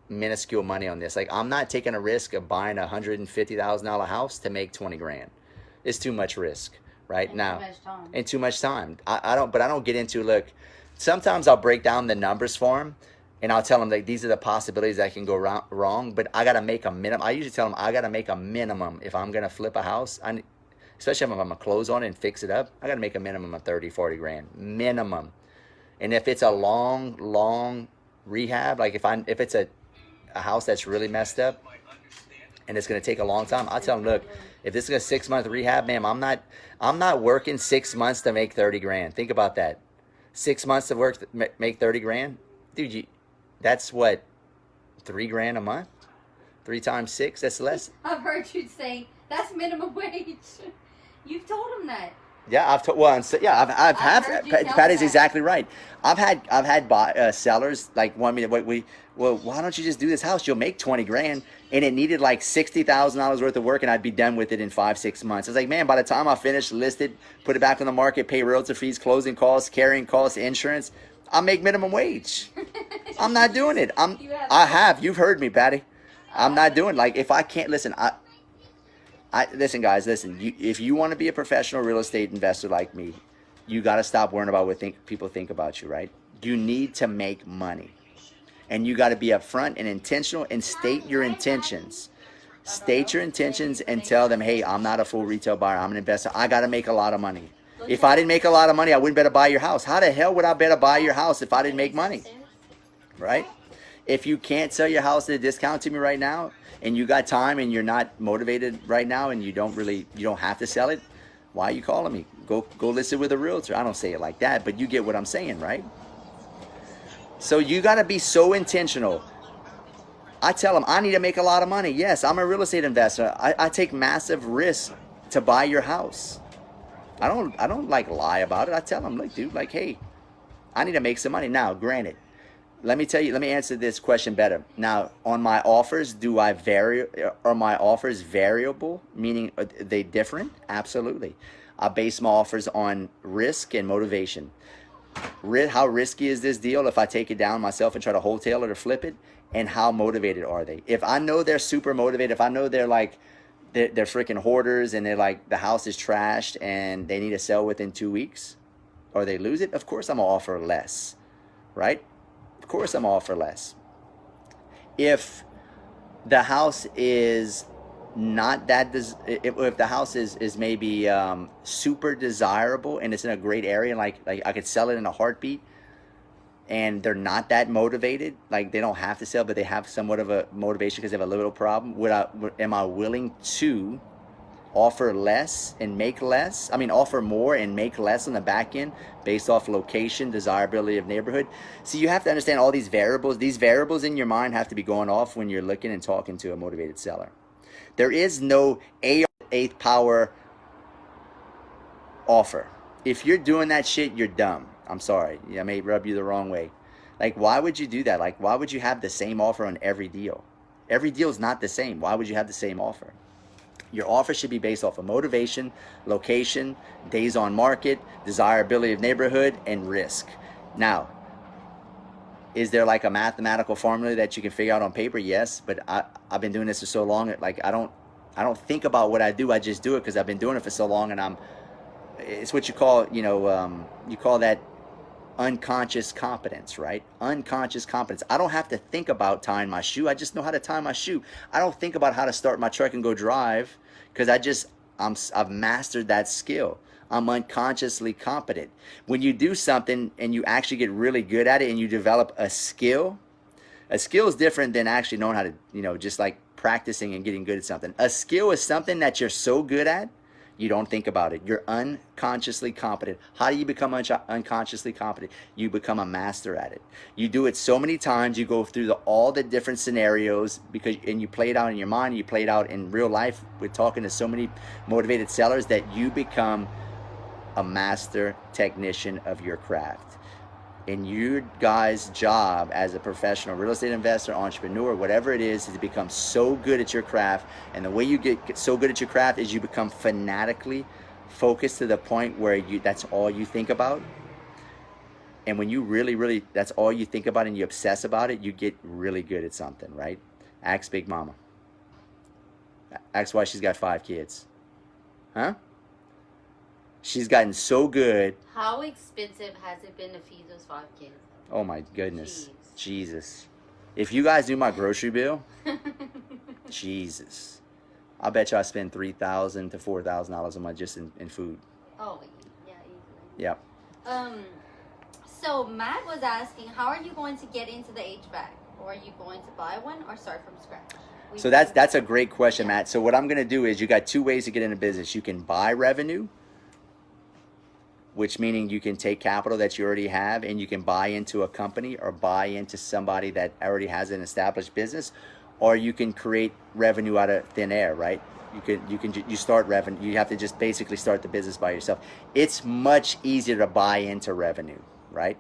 S1: minuscule money on this. Like, I'm not taking a risk of buying a $150,000 house to make 20 grand. It's too much risk right now.
S2: Too much time.
S1: And too much time. I don't get into, look, sometimes I'll break down the numbers for them, and I'll tell them, like, these are the possibilities that can go wrong, but I got to make a minimum. I usually tell them I got to make a minimum. If I'm going to flip a house, especially if I'm going to close on it and fix it up, I got to make a minimum of 30, 40 grand. Minimum. And if it's a long rehab, like if it's a house that's really messed up and it's going to take a long time, I'll tell them, look, if this is a 6-month rehab, ma'am, I'm not working 6 months to make 30 grand. Think about that. 6 months of work to make 30 grand? Dude, that's what, 3 grand a month? 3 times 6, that's less.
S2: I've heard you say that's minimum wage. You've told them that.
S1: Yeah, Patty's exactly right. I've had sellers like want me to well, why don't you just do this house? You'll make 20 grand, and it needed like $60,000 worth of work, and I'd be done with it in 5-6 months. I was like, man, by the time I finish, listed, put it back on the market, pay realtor fees, closing costs, carrying costs, insurance, I'll make minimum wage. I'm not doing it. You've heard me, Patty. I'm not doing, like, if I can't listen. Listen, guys, listen. If you want to be a professional real estate investor like me, you got to stop worrying about what people think about you, right? You need to make money, and you got to be upfront and intentional and state your intentions. State your intentions and tell them, hey, I'm not a full retail buyer. I'm an investor. I got to make a lot of money. If I didn't make a lot of money, I wouldn't better buy your house. How the hell would I better buy your house if I didn't make money, right? If you can't sell your house at a discount to me right now, and you got time and you're not motivated right now, and you don't have to sell it, why are you calling me? Go list it with a realtor. I don't say it like that, but you get what I'm saying, right? So you got to be so intentional. I tell them I need to make a lot of money. Yes, I'm a real estate investor. I take massive risks to buy your house. I don't like lie about it. I tell them, look, dude, like, hey, I need to make some money. Now, granted, let me answer this question better. Now, on my offers, are my offers variable? Meaning, are they different? Absolutely. I base my offers on risk and motivation. How risky is this deal if I take it down myself and try to wholesale it or flip it? And how motivated are they? If I know they're super motivated, if I know they're like, they're freaking hoarders and they're like, the house is trashed and they need to sell within 2 weeks or they lose it, of course I'm gonna offer less, right? Of course I'm gonna offer less. If the house is not that, if the house is maybe super desirable and it's in a great area, like I could sell it in a heartbeat, and they're not that motivated, like they don't have to sell, but they have somewhat of a motivation because they have a little problem, am I willing to offer less and make less? I mean, offer more and make less on the back end based off location, desirability of neighborhood. So you have to understand all these variables. These variables in your mind have to be going off when you're looking and talking to a motivated seller. There is no eighth power offer. If you're doing that shit, you're dumb. I'm sorry. I may rub you the wrong way. Like, why would you do that? Like, why would you have the same offer on every deal? Every deal is not the same. Why would you have the same offer? Your offer should be based off of motivation, location, days on market, desirability of neighborhood, and risk. Now, is there like a mathematical formula that you can figure out on paper? Yes, but I've been doing this for so long. Like, I don't think about what I do. I just do it because I've been doing it for so long, and it's what you call, you call that unconscious competence, right? Unconscious competence. I don't have to think about tying my shoe. I just know how to tie my shoe. I don't think about how to start my truck and go drive because I've mastered that skill. I'm unconsciously competent. When you do something and you actually get really good at it and you develop a skill is different than actually knowing how to, just like practicing and getting good at something. A skill is something that you're so good at, you don't think about it. You're unconsciously competent. How do you become unconsciously competent? You become a master at it. You do it so many times. You go through all the different scenarios and you play it out in your mind. You play it out in real life. We're talking to so many motivated sellers that you become a master technician of your craft. And your guys' job as a professional real estate investor, entrepreneur, whatever it is to become so good at your craft. And the way you get so good at your craft is you become fanatically focused to the point where that's all you think about. And when you really, that's all you think about and you obsess about it, you get really good at something, right? Ask Big Mama. Ask why she's got 5 kids. Huh? She's gotten so good.
S2: How expensive has it been to feed those 5 kids?
S1: Oh my goodness. Jeez. Jesus. If you guys knew my grocery bill, Jesus. I bet you I spend $3,000 to $4,000 on just in food.
S2: Oh, yeah, easily.
S1: Yep.
S2: So Matt was asking, how are you going to get into the HVAC? Or are you going to buy one or start from scratch?
S1: So that's a great question, Matt. So what I'm going to do is you got 2 ways to get into business. You can buy revenue, which meaning you can take capital that you already have and you can buy into a company or buy into somebody that already has an established business, or you can create revenue out of thin air, right? You start revenue. You have to just basically start the business by yourself. It's much easier to buy into revenue, right?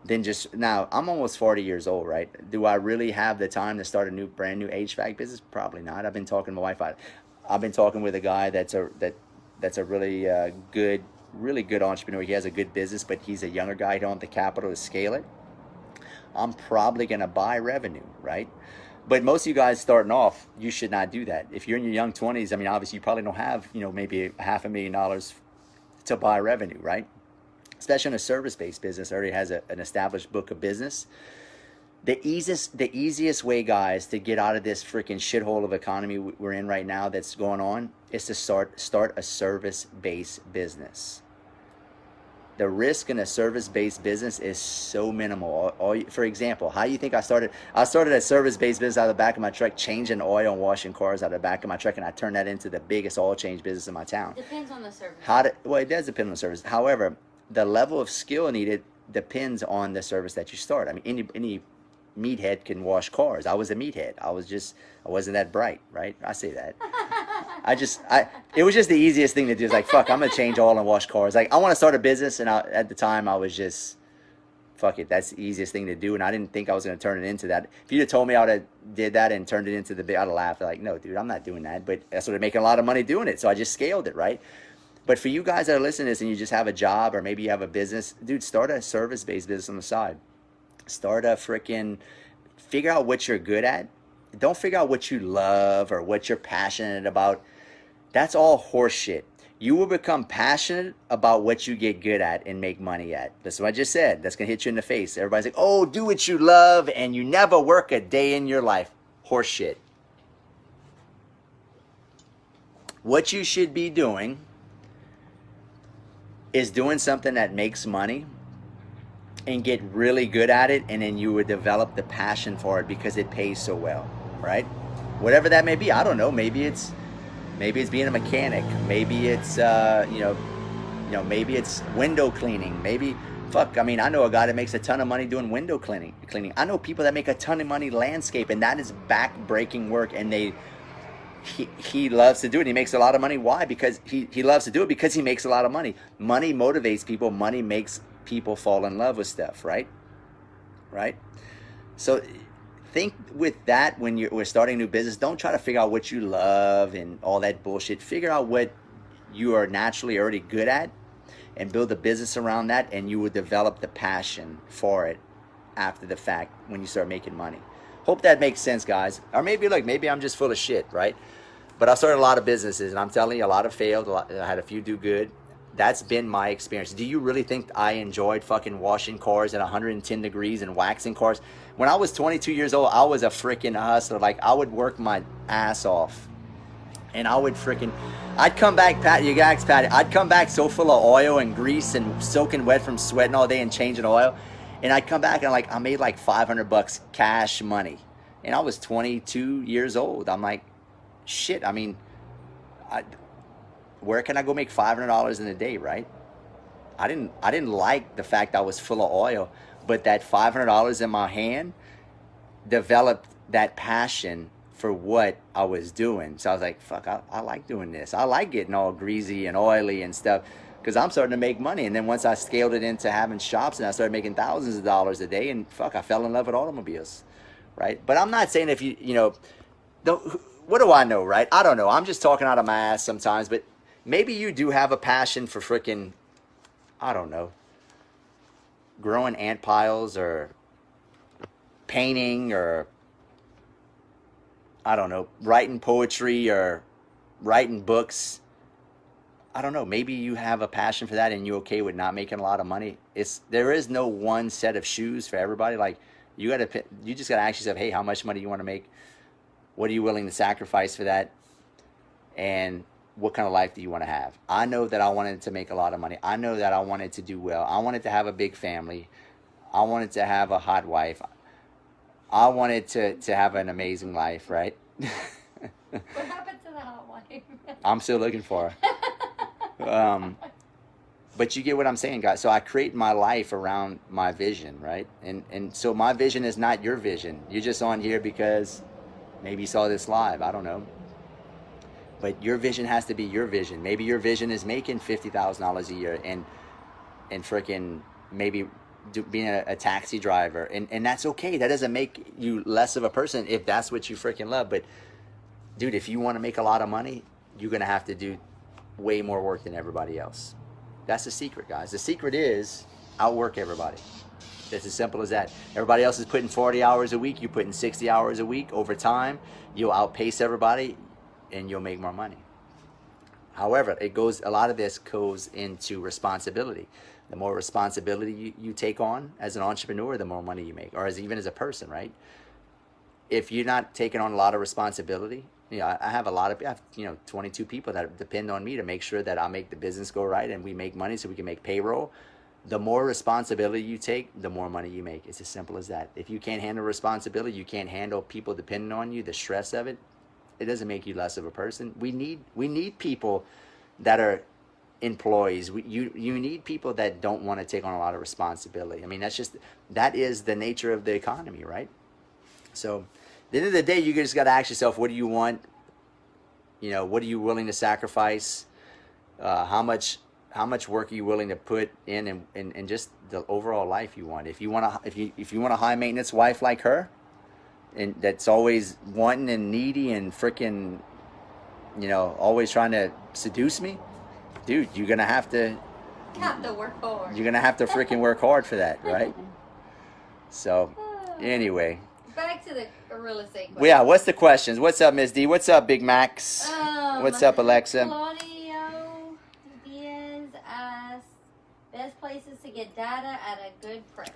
S1: Than just, now I'm almost 40 years old, right? Do I really have the time to start a brand new HVAC business? Probably not. I've been talking to my wife. I've been talking with a guy that's a really good entrepreneur. He has a good business, but he's a younger guy. He don't have the capital to scale it. I'm probably going to buy revenue, right? But most of you guys starting off, you should not do that. If you're in your young 20s, I mean, obviously you probably don't have, maybe $500,000 to buy revenue, right? Especially in a service-based business, already has an established book of business. The easiest way, guys, to get out of this freaking shithole of economy we're in right now that's going on is to start a service-based business. The risk in a service-based business is so minimal. For example, how you think I started? I started a service-based business out of the back of my truck, changing oil and washing cars out of the back of my truck, and I turned that into the biggest oil change business in my town.
S2: Depends on the service.
S1: Well, it does depend on the service. However, the level of skill needed depends on the service that you start. I mean, any meathead can wash cars. I was a meathead. I wasn't that bright, right? I say that. It was just the easiest thing to do. It's like, fuck, I'm gonna change oil and wash cars. Like, I want to start a business, and at the time, I was just, fuck it, that's the easiest thing to do, and I didn't think I was gonna turn it into that. If you'd have told me I would have did that and turned it into the big, I'd have laughed. Like, no, dude, I'm not doing that. But I started making a lot of money doing it, so I just scaled it, right? But for you guys that are listening to this and you just have a job, or maybe you have a business, dude, start a service-based business on the side. Figure out what you're good at. Don't figure out what you love or what you're passionate about. That's all horse shit. You will become passionate about what you get good at and make money at. That's what I just said. That's going to hit you in the face. Everybody's like, oh, do what you love and you never work a day in your life. Horse shit. What you should be doing is doing something that makes money and get really good at it, and then you would develop the passion for it because it pays so well, right? Whatever that may be. I don't know. Maybe it's being a mechanic. Maybe it's maybe it's window cleaning. Maybe I know a guy that makes a ton of money doing window cleaning. I know people that make a ton of money landscape, and that is back-breaking work, and he loves to do it. He makes a lot of money. Why? Because he loves to do it because he makes a lot of money. Money motivates people. Money makes people fall in love with stuff, right? So think with that when we're starting a new business. Don't try to figure out what you love and all that bullshit. Figure out what you are naturally already good at and build a business around that, and you will develop the passion for it after the fact when you start making money. Hope that makes sense, guys. Or maybe I'm just full of shit, right? But I started a lot of businesses, and I'm telling you, a lot have failed. I had a few do good. That's been my experience. Do you really think I enjoyed fucking washing cars at 110 degrees and waxing cars? When I was 22 years old, I was a freaking hustler. Like, I would work my ass off. And I'd come back, Patty, I'd come back so full of oil and grease and soaking wet from sweating all day and changing oil. And I'd come back and I made like $500 cash money. And I was 22 years old. I'm like, shit, where can I go make $500 in a day, right? I didn't like the fact I was full of oil, but that $500 in my hand developed that passion for what I was doing. So I was like, fuck, I like doing this. I like getting all greasy and oily and stuff because I'm starting to make money. And then once I scaled it into having shops and I started making thousands of dollars a day, and fuck, I fell in love with automobiles, right? But I'm not saying if what do I know, right? I don't know. I'm just talking out of my ass sometimes, but maybe you do have a passion for freaking, I don't know, growing ant piles or painting or, I don't know, writing poetry or writing books. I don't know. Maybe you have a passion for that and you're okay with not making a lot of money. There is no one set of shoes for everybody. Like, you just got to ask yourself, hey, how much money you want to make? What are you willing to sacrifice for that? And what kind of life do you want to have? I know that I wanted to make a lot of money. I know that I wanted to do well. I wanted to have a big family. I wanted to have a hot wife. I wanted to have an amazing life, right?
S2: What happened to the hot wife?
S1: I'm still looking for her. But you get what I'm saying, guys. So I create my life around my vision, right? And so my vision is not your vision. You're just on here because maybe you saw this live. I don't know. But your vision has to be your vision. Maybe your vision is making $50,000 a year and freaking maybe being a taxi driver. And that's okay. That doesn't make you less of a person if that's what you freaking love. But, dude, if you want to make a lot of money, you're going to have to do way more work than everybody else. That's the secret, guys. The secret is outwork everybody. It's as simple as that. Everybody else is putting 40 hours a week. You're putting 60 hours a week. Over time, you'll outpace everybody and you'll make more money. However, a lot of this goes into responsibility. The more responsibility you take on as an entrepreneur, the more money you make, or even as a person, right? If you're not taking on a lot of responsibility, I have 22 people that depend on me to make sure that I make the business go right and we make money so we can make payroll. The more responsibility you take, the more money you make. It's as simple as that. If you can't handle responsibility, you can't handle people depending on you, the stress of it, it doesn't make you less of a person. We need people that are employees. You need people that don't want to take on a lot of responsibility. I mean, that is the nature of the economy, right? So at the end of the day, you just got to ask yourself, what do you want? You know, what are you willing to sacrifice? How much work are you willing to put in, and just the overall life you want? If you want a high maintenance wife like her, and that's always wanting and needy and freaking, you know, always trying to seduce me, dude, you're gonna have to
S2: work hard.
S1: You're gonna have to freaking work hard for that, right? So, anyway.
S2: Back to the real estate question.
S1: Well, yeah, what's the questions? What's up, Ms. D? What's up, Big Max? What's up, Alexa?
S2: Claudio Diaz asks, best places to get data at a good price.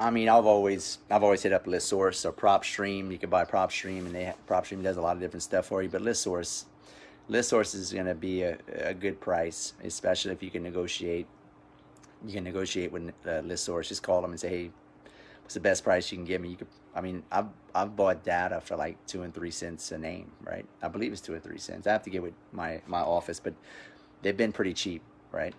S1: I mean, I've always hit up ListSource or PropStream. You can buy PropStream, and PropStream does a lot of different stuff for you. But ListSource is going to be a good price, especially if you can negotiate. You can negotiate with ListSource. Just call them and say, hey, what's the best price you can give me? I've bought data for like 2 and 3 cents a name, right? I believe it's 2 or 3 cents. I have to get with my office, but they've been pretty cheap, right?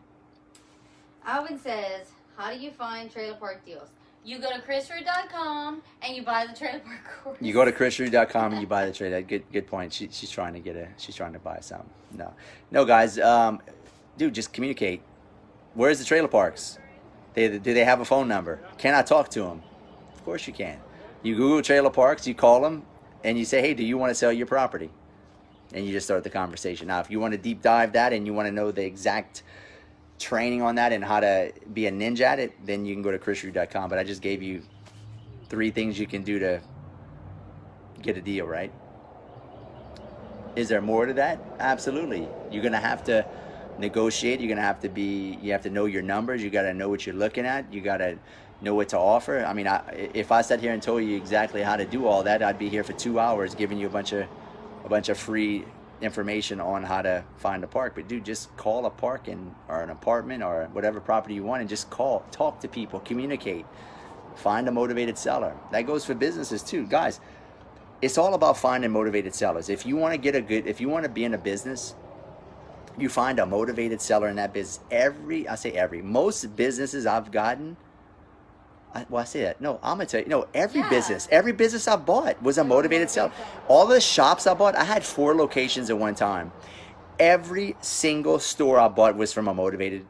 S2: Alvin says, how do you find trailer park deals? You go to chrisrood.com and you buy the trailer park course.
S1: You go to chrisrood.com and you buy the trailer. Good point. She's trying to buy something. No, guys. Dude, just communicate. Where's the trailer parks? Do they have a phone number? Can I talk to them? Of course you can. You Google trailer parks, you call them, and you say, hey, do you want to sell your property? And you just start the conversation. Now, if you want to deep dive that and you want to know the exact training on that and how to be a ninja at it, then you can go to chrisrood.com. But I just gave you 3 things you can do to get a deal, right? Is there more to that? Absolutely. You're going to have to negotiate. You have to know your numbers. You got to know what you're looking at. You got to know what to offer. I mean, if I sat here and told you exactly how to do all that, I'd be here for 2 hours giving you a bunch of free information on how to find a park. But dude, just call a park or an apartment or whatever property you want, and just talk to people, communicate, find a motivated seller. That goes for businesses too, guys. It's all about finding motivated sellers. If you want to be in a business, you find a motivated seller in that business. Most businesses I've gotten, I'm gonna tell you, every business I bought was a motivated seller. All the shops I bought, I had 4 locations at one time. Every single store I bought was from a motivated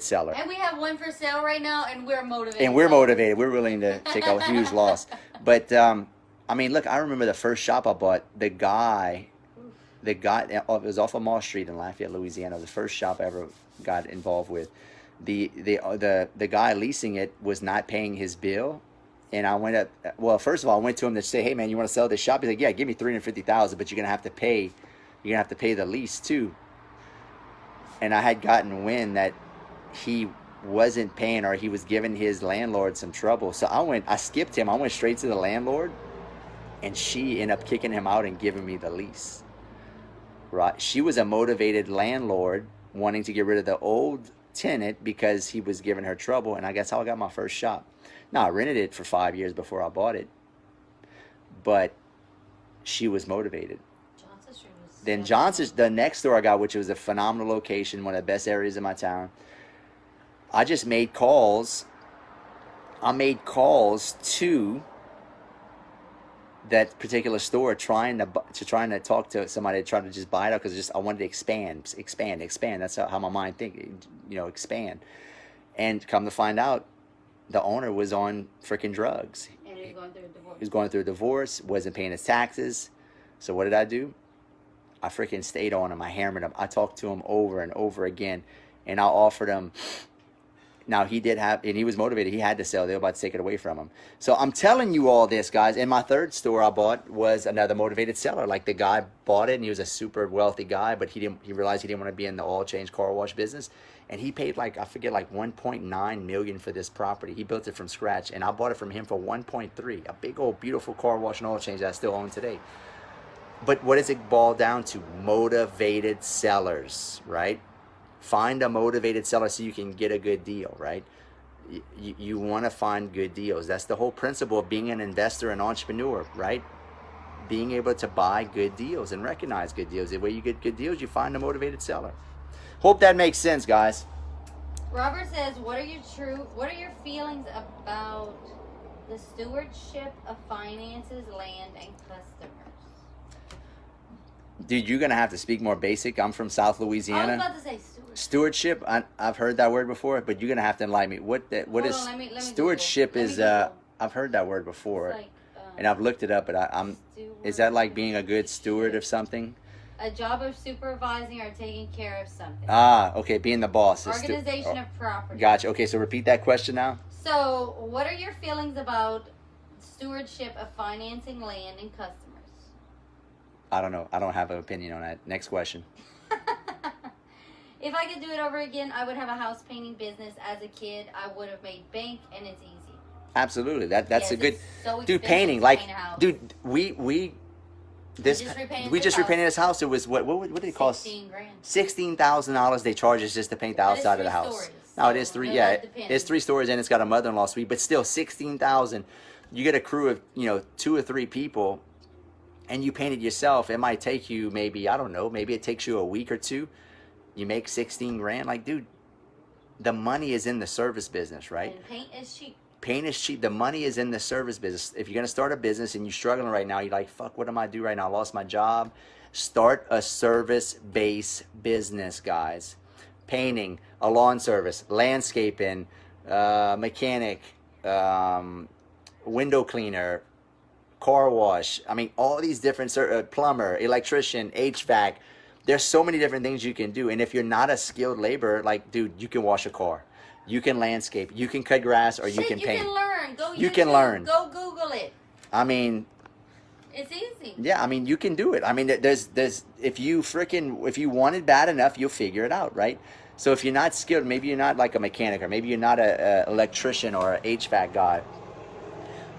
S1: seller.
S2: And we have one for sale right now, and we're motivated.
S1: We're willing to take a huge loss. But I mean, look, I remember the first shop I bought. The guy, it was off of Mall Street in Lafayette, Louisiana. The first shop I ever got involved with. The guy leasing it was not paying his bill, and I went up. Well, first of all, I went to him to say, "Hey, man, you want to sell this shop?" He's like, "Yeah, give me $350,000, but you're gonna have to pay. You're gonna have to pay the lease too." And I had gotten wind that he wasn't paying, or he was giving his landlord some trouble. So I skipped him. I went straight to the landlord, and she ended up kicking him out and giving me the lease. Right? She was a motivated landlord wanting to get rid of the old tenant because he was giving her trouble, and I guess how I got my first shop. Now, I rented it for 5 years before I bought it, but she was motivated. Then Johnson's, the next store I got, which was a phenomenal location, one of the best areas in my town. I just made calls. I made calls to that particular store, trying to talk to somebody, trying to just buy it out, because I wanted to expand. That's how my mind thinks, expand. And come to find out, the owner was on freaking drugs.
S2: And he was going through a divorce.
S1: He was going through a divorce, wasn't paying his taxes. So what did I do? I freaking stayed on him. I hammered him. I talked to him over and over again, and I offered him. Now, and he was motivated. He had to sell. They were about to take it away from him. So I'm telling you all this, guys. And my third store I bought was another motivated seller. Like, the guy bought it, and he was a super wealthy guy, but he realized he didn't want to be in the oil change car wash business. And he paid like $1.9 million for this property. He built it from scratch, and I bought it from him for $1.3. A big old beautiful car wash and oil change that I still own today. But what does it boil down to? Motivated sellers, right? Find a motivated seller so you can get a good deal, right? You want to find good deals. That's the whole principle of being an investor and entrepreneur, right? Being able to buy good deals and recognize good deals. The way you get good deals, you find a motivated seller. Hope that makes sense, guys.
S2: Robert says, what are your feelings about the stewardship of finances, land, and customers?
S1: Dude, you're going to have to speak more basic. I'm from South Louisiana.
S2: I was about to say stewardship.
S1: Stewardship, I've heard that word before, but you're going to have to enlighten me. What is
S2: let me
S1: stewardship
S2: Google.
S1: is, I've heard that word before.
S2: Like,
S1: and I've looked it up, but is that like being a good steward of something?
S2: A job of supervising or taking care of something.
S1: Ah, okay, being the boss.
S2: Organization of property.
S1: Gotcha. Okay, so repeat that question now.
S2: So, what are your feelings about stewardship of financing, land, and customers?
S1: I don't know. I don't have an opinion on that. Next question.
S2: If I could do it over again, I would have a house painting business. As a kid, I would have made bank, and it's easy.
S1: Absolutely. That's
S2: yes,
S1: a good
S2: so
S1: dude. Painting, like, dude, we just repainted this house. It was what did it cost? $16,000 they charge us just to paint the outside of the house.
S2: Stories,
S1: no, it is three. Yeah, it's 3 stories and it's got a mother-in-law suite, but still $16,000. You get a crew of 2 or 3 people, and you paint it yourself. It might take you maybe, I don't know, maybe it takes you a week or 2. You make 16 grand. Like, dude, the money is in the service business, right?
S2: And paint is cheap.
S1: Paint is cheap. The money is in the service business. If you're going to start a business and you're struggling right now, you're like, fuck, what am I do right now? I lost my job. Start a service-based business, guys. Painting, a lawn service, landscaping, mechanic, window cleaner, car wash. I mean, all these different, plumber, electrician, HVAC. There's so many different things you can do. And if you're not a skilled laborer, like, dude, you can wash a car. You can landscape, you can cut grass, or you can paint.
S2: You can learn. Go
S1: you
S2: YouTube,
S1: can learn.
S2: Go Google it.
S1: I mean,
S2: it's easy.
S1: Yeah, I mean, you can do it. I mean, there's if you want it bad enough, you'll figure it out, right? So if you're not skilled, maybe you're not like a mechanic, or maybe you're not a electrician or an HVAC guy.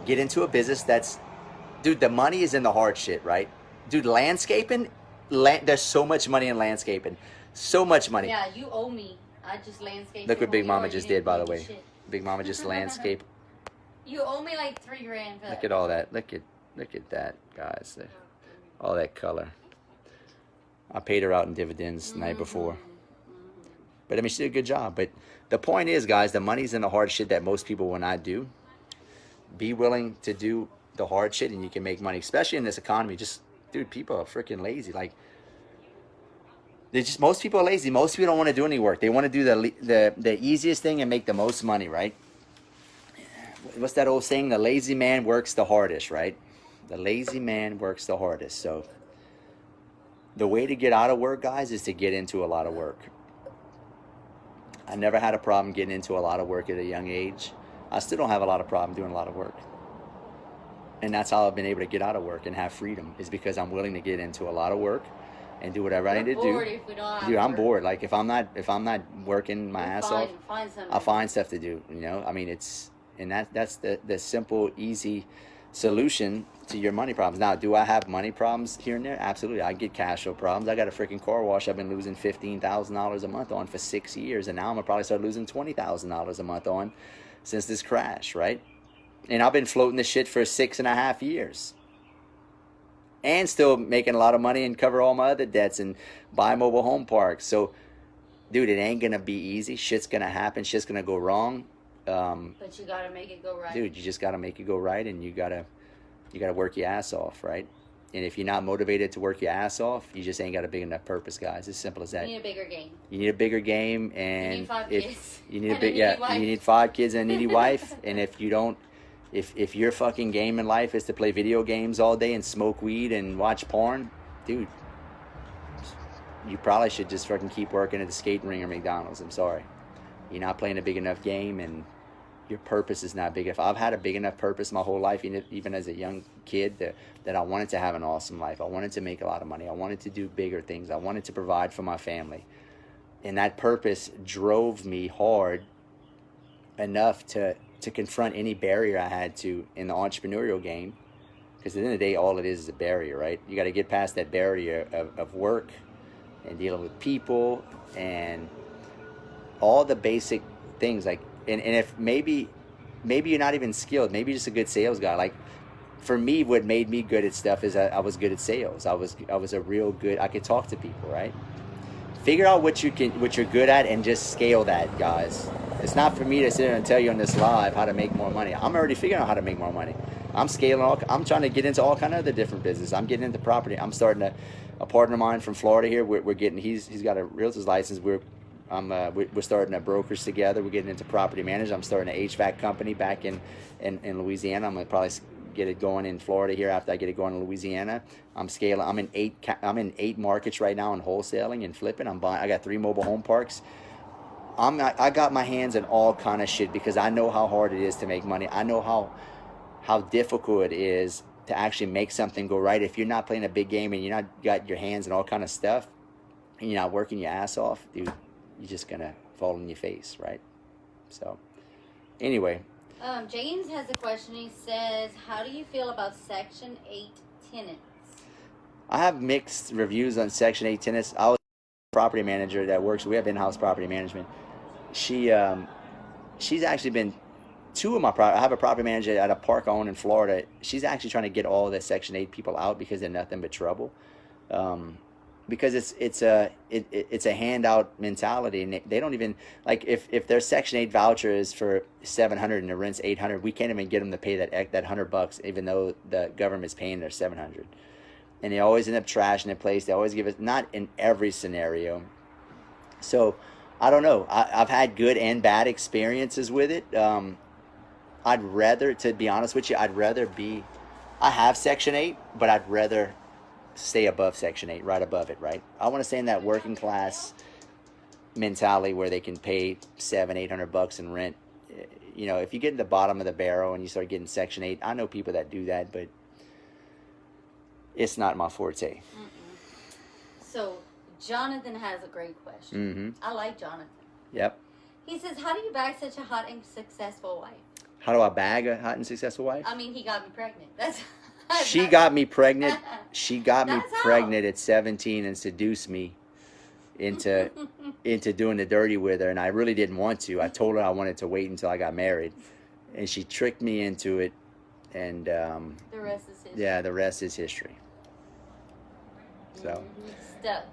S1: Get into a business that's, dude, the money is in the hard shit, right? Dude, landscaping, there's so much money in landscaping. So much money.
S2: Yeah, you owe me. I just landscaped.
S1: Look what Big Mama just did, by the way. Big Mama just landscaped.
S2: You owe me like $3 grand for that.
S1: Look at all that. Look at that, guys. All that color. I paid her out in dividends the night before. But I mean, she did a good job. But the point is, guys, the money's in the hard shit that most people will not do. Be willing to do the hard shit, and you can make money, especially in this economy. Just, dude, people are freaking lazy. Like, most people are lazy. Most people don't want to do any work. They want to do the easiest thing and make the most money, right? What's that old saying? The lazy man works the hardest, right? The lazy man works the hardest. So the way to get out of work, guys, is to get into a lot of work. I never had a problem getting into a lot of work at a young age. I still don't have a lot of problem doing a lot of work. And that's how I've been able to get out of work and have freedom, is because I'm willing to get into a lot of work and do whatever I need to do. Dude, I'm bored. Like, if I'm not working my ass off, I'll find stuff to do. I mean, that's the simple, easy solution to your money problems. Now, do I have money problems here and there? Absolutely. I get cash flow problems. I got a freaking car wash I've been losing $15,000 a month on for 6 years, and now I'm gonna probably start losing $20,000 a month on since this crash, right? And I've been floating this shit for 6.5 years. And still making a lot of money and cover all my other debts and buy mobile home parks. So, dude, it ain't going to be easy. Shit's going to happen. Shit's going to go wrong.
S2: But you got to make it go right.
S1: Dude, you just got to make it go right, and you got to work your ass off, right? And if you're not motivated to work your ass off, you just ain't got a big enough purpose, guys. It's simple as that.
S2: You need a bigger game.
S1: You need a bigger game, and
S2: you need 5 kids.
S1: You need you need 5 kids and a needy wife. And if you don't, if your fucking game in life is to play video games all day and smoke weed and watch porn, dude, you probably should just fucking keep working at the skating ring or McDonald's. I'm sorry. You're not playing a big enough game, and your purpose is not big enough. I've had a big enough purpose my whole life, even as a young kid, that I wanted to have an awesome life. I wanted to make a lot of money. I wanted to do bigger things. I wanted to provide for my family. And that purpose drove me hard enough to confront any barrier I had to in the entrepreneurial game. Because at the end of the day, all it is a barrier, right? You got to get past that barrier of work and dealing with people and all the basic things. Like, and if maybe you're not even skilled, maybe you're just a good sales guy. Like, for me, what made me good at stuff is I was good at sales. I was a real good, I could talk to people, right? Figure out what you're good at and just scale that, guys. It's not for me to sit there and tell you on this live how to make more money. I'm already figuring out how to make more money. I'm scaling I'm trying to get into all kind of other different business. I'm getting into property. I'm starting a partner of mine from Florida here. We're getting, he's got a realtor's license. We're starting a brokers together. We're getting into property management. I'm starting an HVAC company back in Louisiana. I'm gonna probably get it going in Florida here after I get it going in Louisiana. I'm scaling. I'm in 8 markets right now in wholesaling and flipping. I got 3 mobile home parks. I got my hands in all kind of shit because I know how hard it is to make money. I know how difficult it is to actually make something go right. If you're not playing a big game and you're not got your hands in all kind of stuff and you're not working your ass off, dude, you're just gonna fall on your face, right? So anyway,
S2: James has a question. He says, how do you feel about Section 8 tenants?
S1: I have mixed reviews on Section 8 tenants. I was a property manager that works. We have in-house property management. She's actually been I have a property manager at a park I own in Florida. She's actually trying to get all the Section 8 people out because they're nothing but trouble. Because it's a handout mentality, and they don't even, like, if their Section 8 voucher is for $700 and the rent's $800, we can't even get them to pay that $100, even though the government's paying their $700. And they always end up trashing the place. They always give it, not in every scenario. So I don't know. I've had good and bad experiences with it. I'd rather, to be honest with you, I have Section 8, but I'd rather stay above Section 8, right above it, right? I want to stay in that working class mentality where they can pay $700-800 in rent. You know, if you get in the bottom of the barrel and you start getting Section 8, I know people that do that, but it's not my forte.
S2: So Jonathan has a great question. I like Jonathan.
S1: Yep.
S2: He says, how do you bag such a hot and successful wife?
S1: How do I bag a hot and successful wife?
S2: I mean, he got me pregnant.
S1: She got me pregnant. She got me pregnant at 17 and seduced me into doing the dirty with her, and I really didn't want to. I told her I wanted to wait until I got married, and she tricked me into it. And the
S2: rest is history.
S1: Yeah, the rest is history. So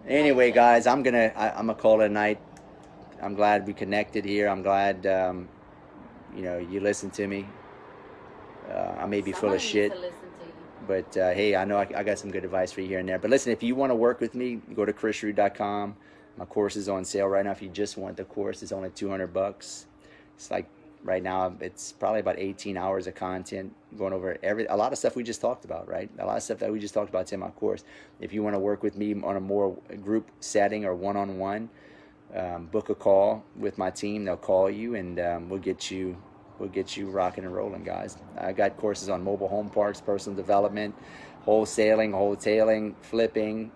S1: anyway, guys, I'm gonna call it a night. I'm glad we connected here. I'm glad you listened to me. I may be full of shit, but hey, I know I got some good advice for you here and there. But listen, if you want to work with me, go to chrisrood.com. My course is on sale right now. If you just want the course, it's only $200. It's like, right now, it's probably about 18 hours of content going over a lot of stuff we just talked about, right? A lot of stuff that we just talked about is in my course. If you want to work with me on a more group setting or one-on-one, book a call with my team. They'll call you, and we'll get you rocking and rolling, guys. I got courses on mobile home parks, personal development, wholesaling, flipping.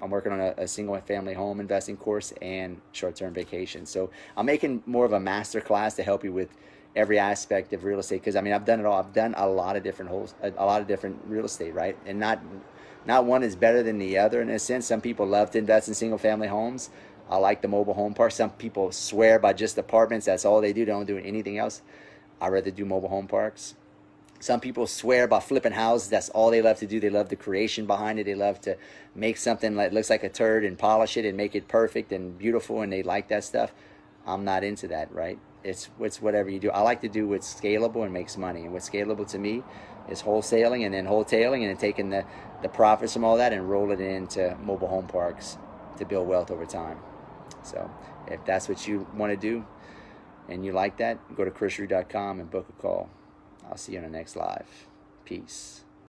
S1: I'm working on a single family home investing course and short-term vacation. So I'm making more of a master class to help you with every aspect of real estate. Because I mean, I've done it all. I've done a lot of different real estate, right? And not one is better than the other in a sense. Some people love to invest in single family homes. I like the mobile home park. Some people swear by just apartments. That's all they do. They don't do anything else. I'd rather do mobile home parks. Some people swear by flipping houses. That's all they love to do. They love the creation behind it. They love to make something that looks like a turd and polish it and make it perfect and beautiful, and they like that stuff. I'm not into that, right? It's whatever you do. I like to do what's scalable and makes money. And what's scalable to me is wholesaling and then wholetailing and then taking the profits from all that and roll it into mobile home parks to build wealth over time. So if that's what you want to do and you like that, go to chrisrood.com and book a call. I'll see you on the next live. Peace.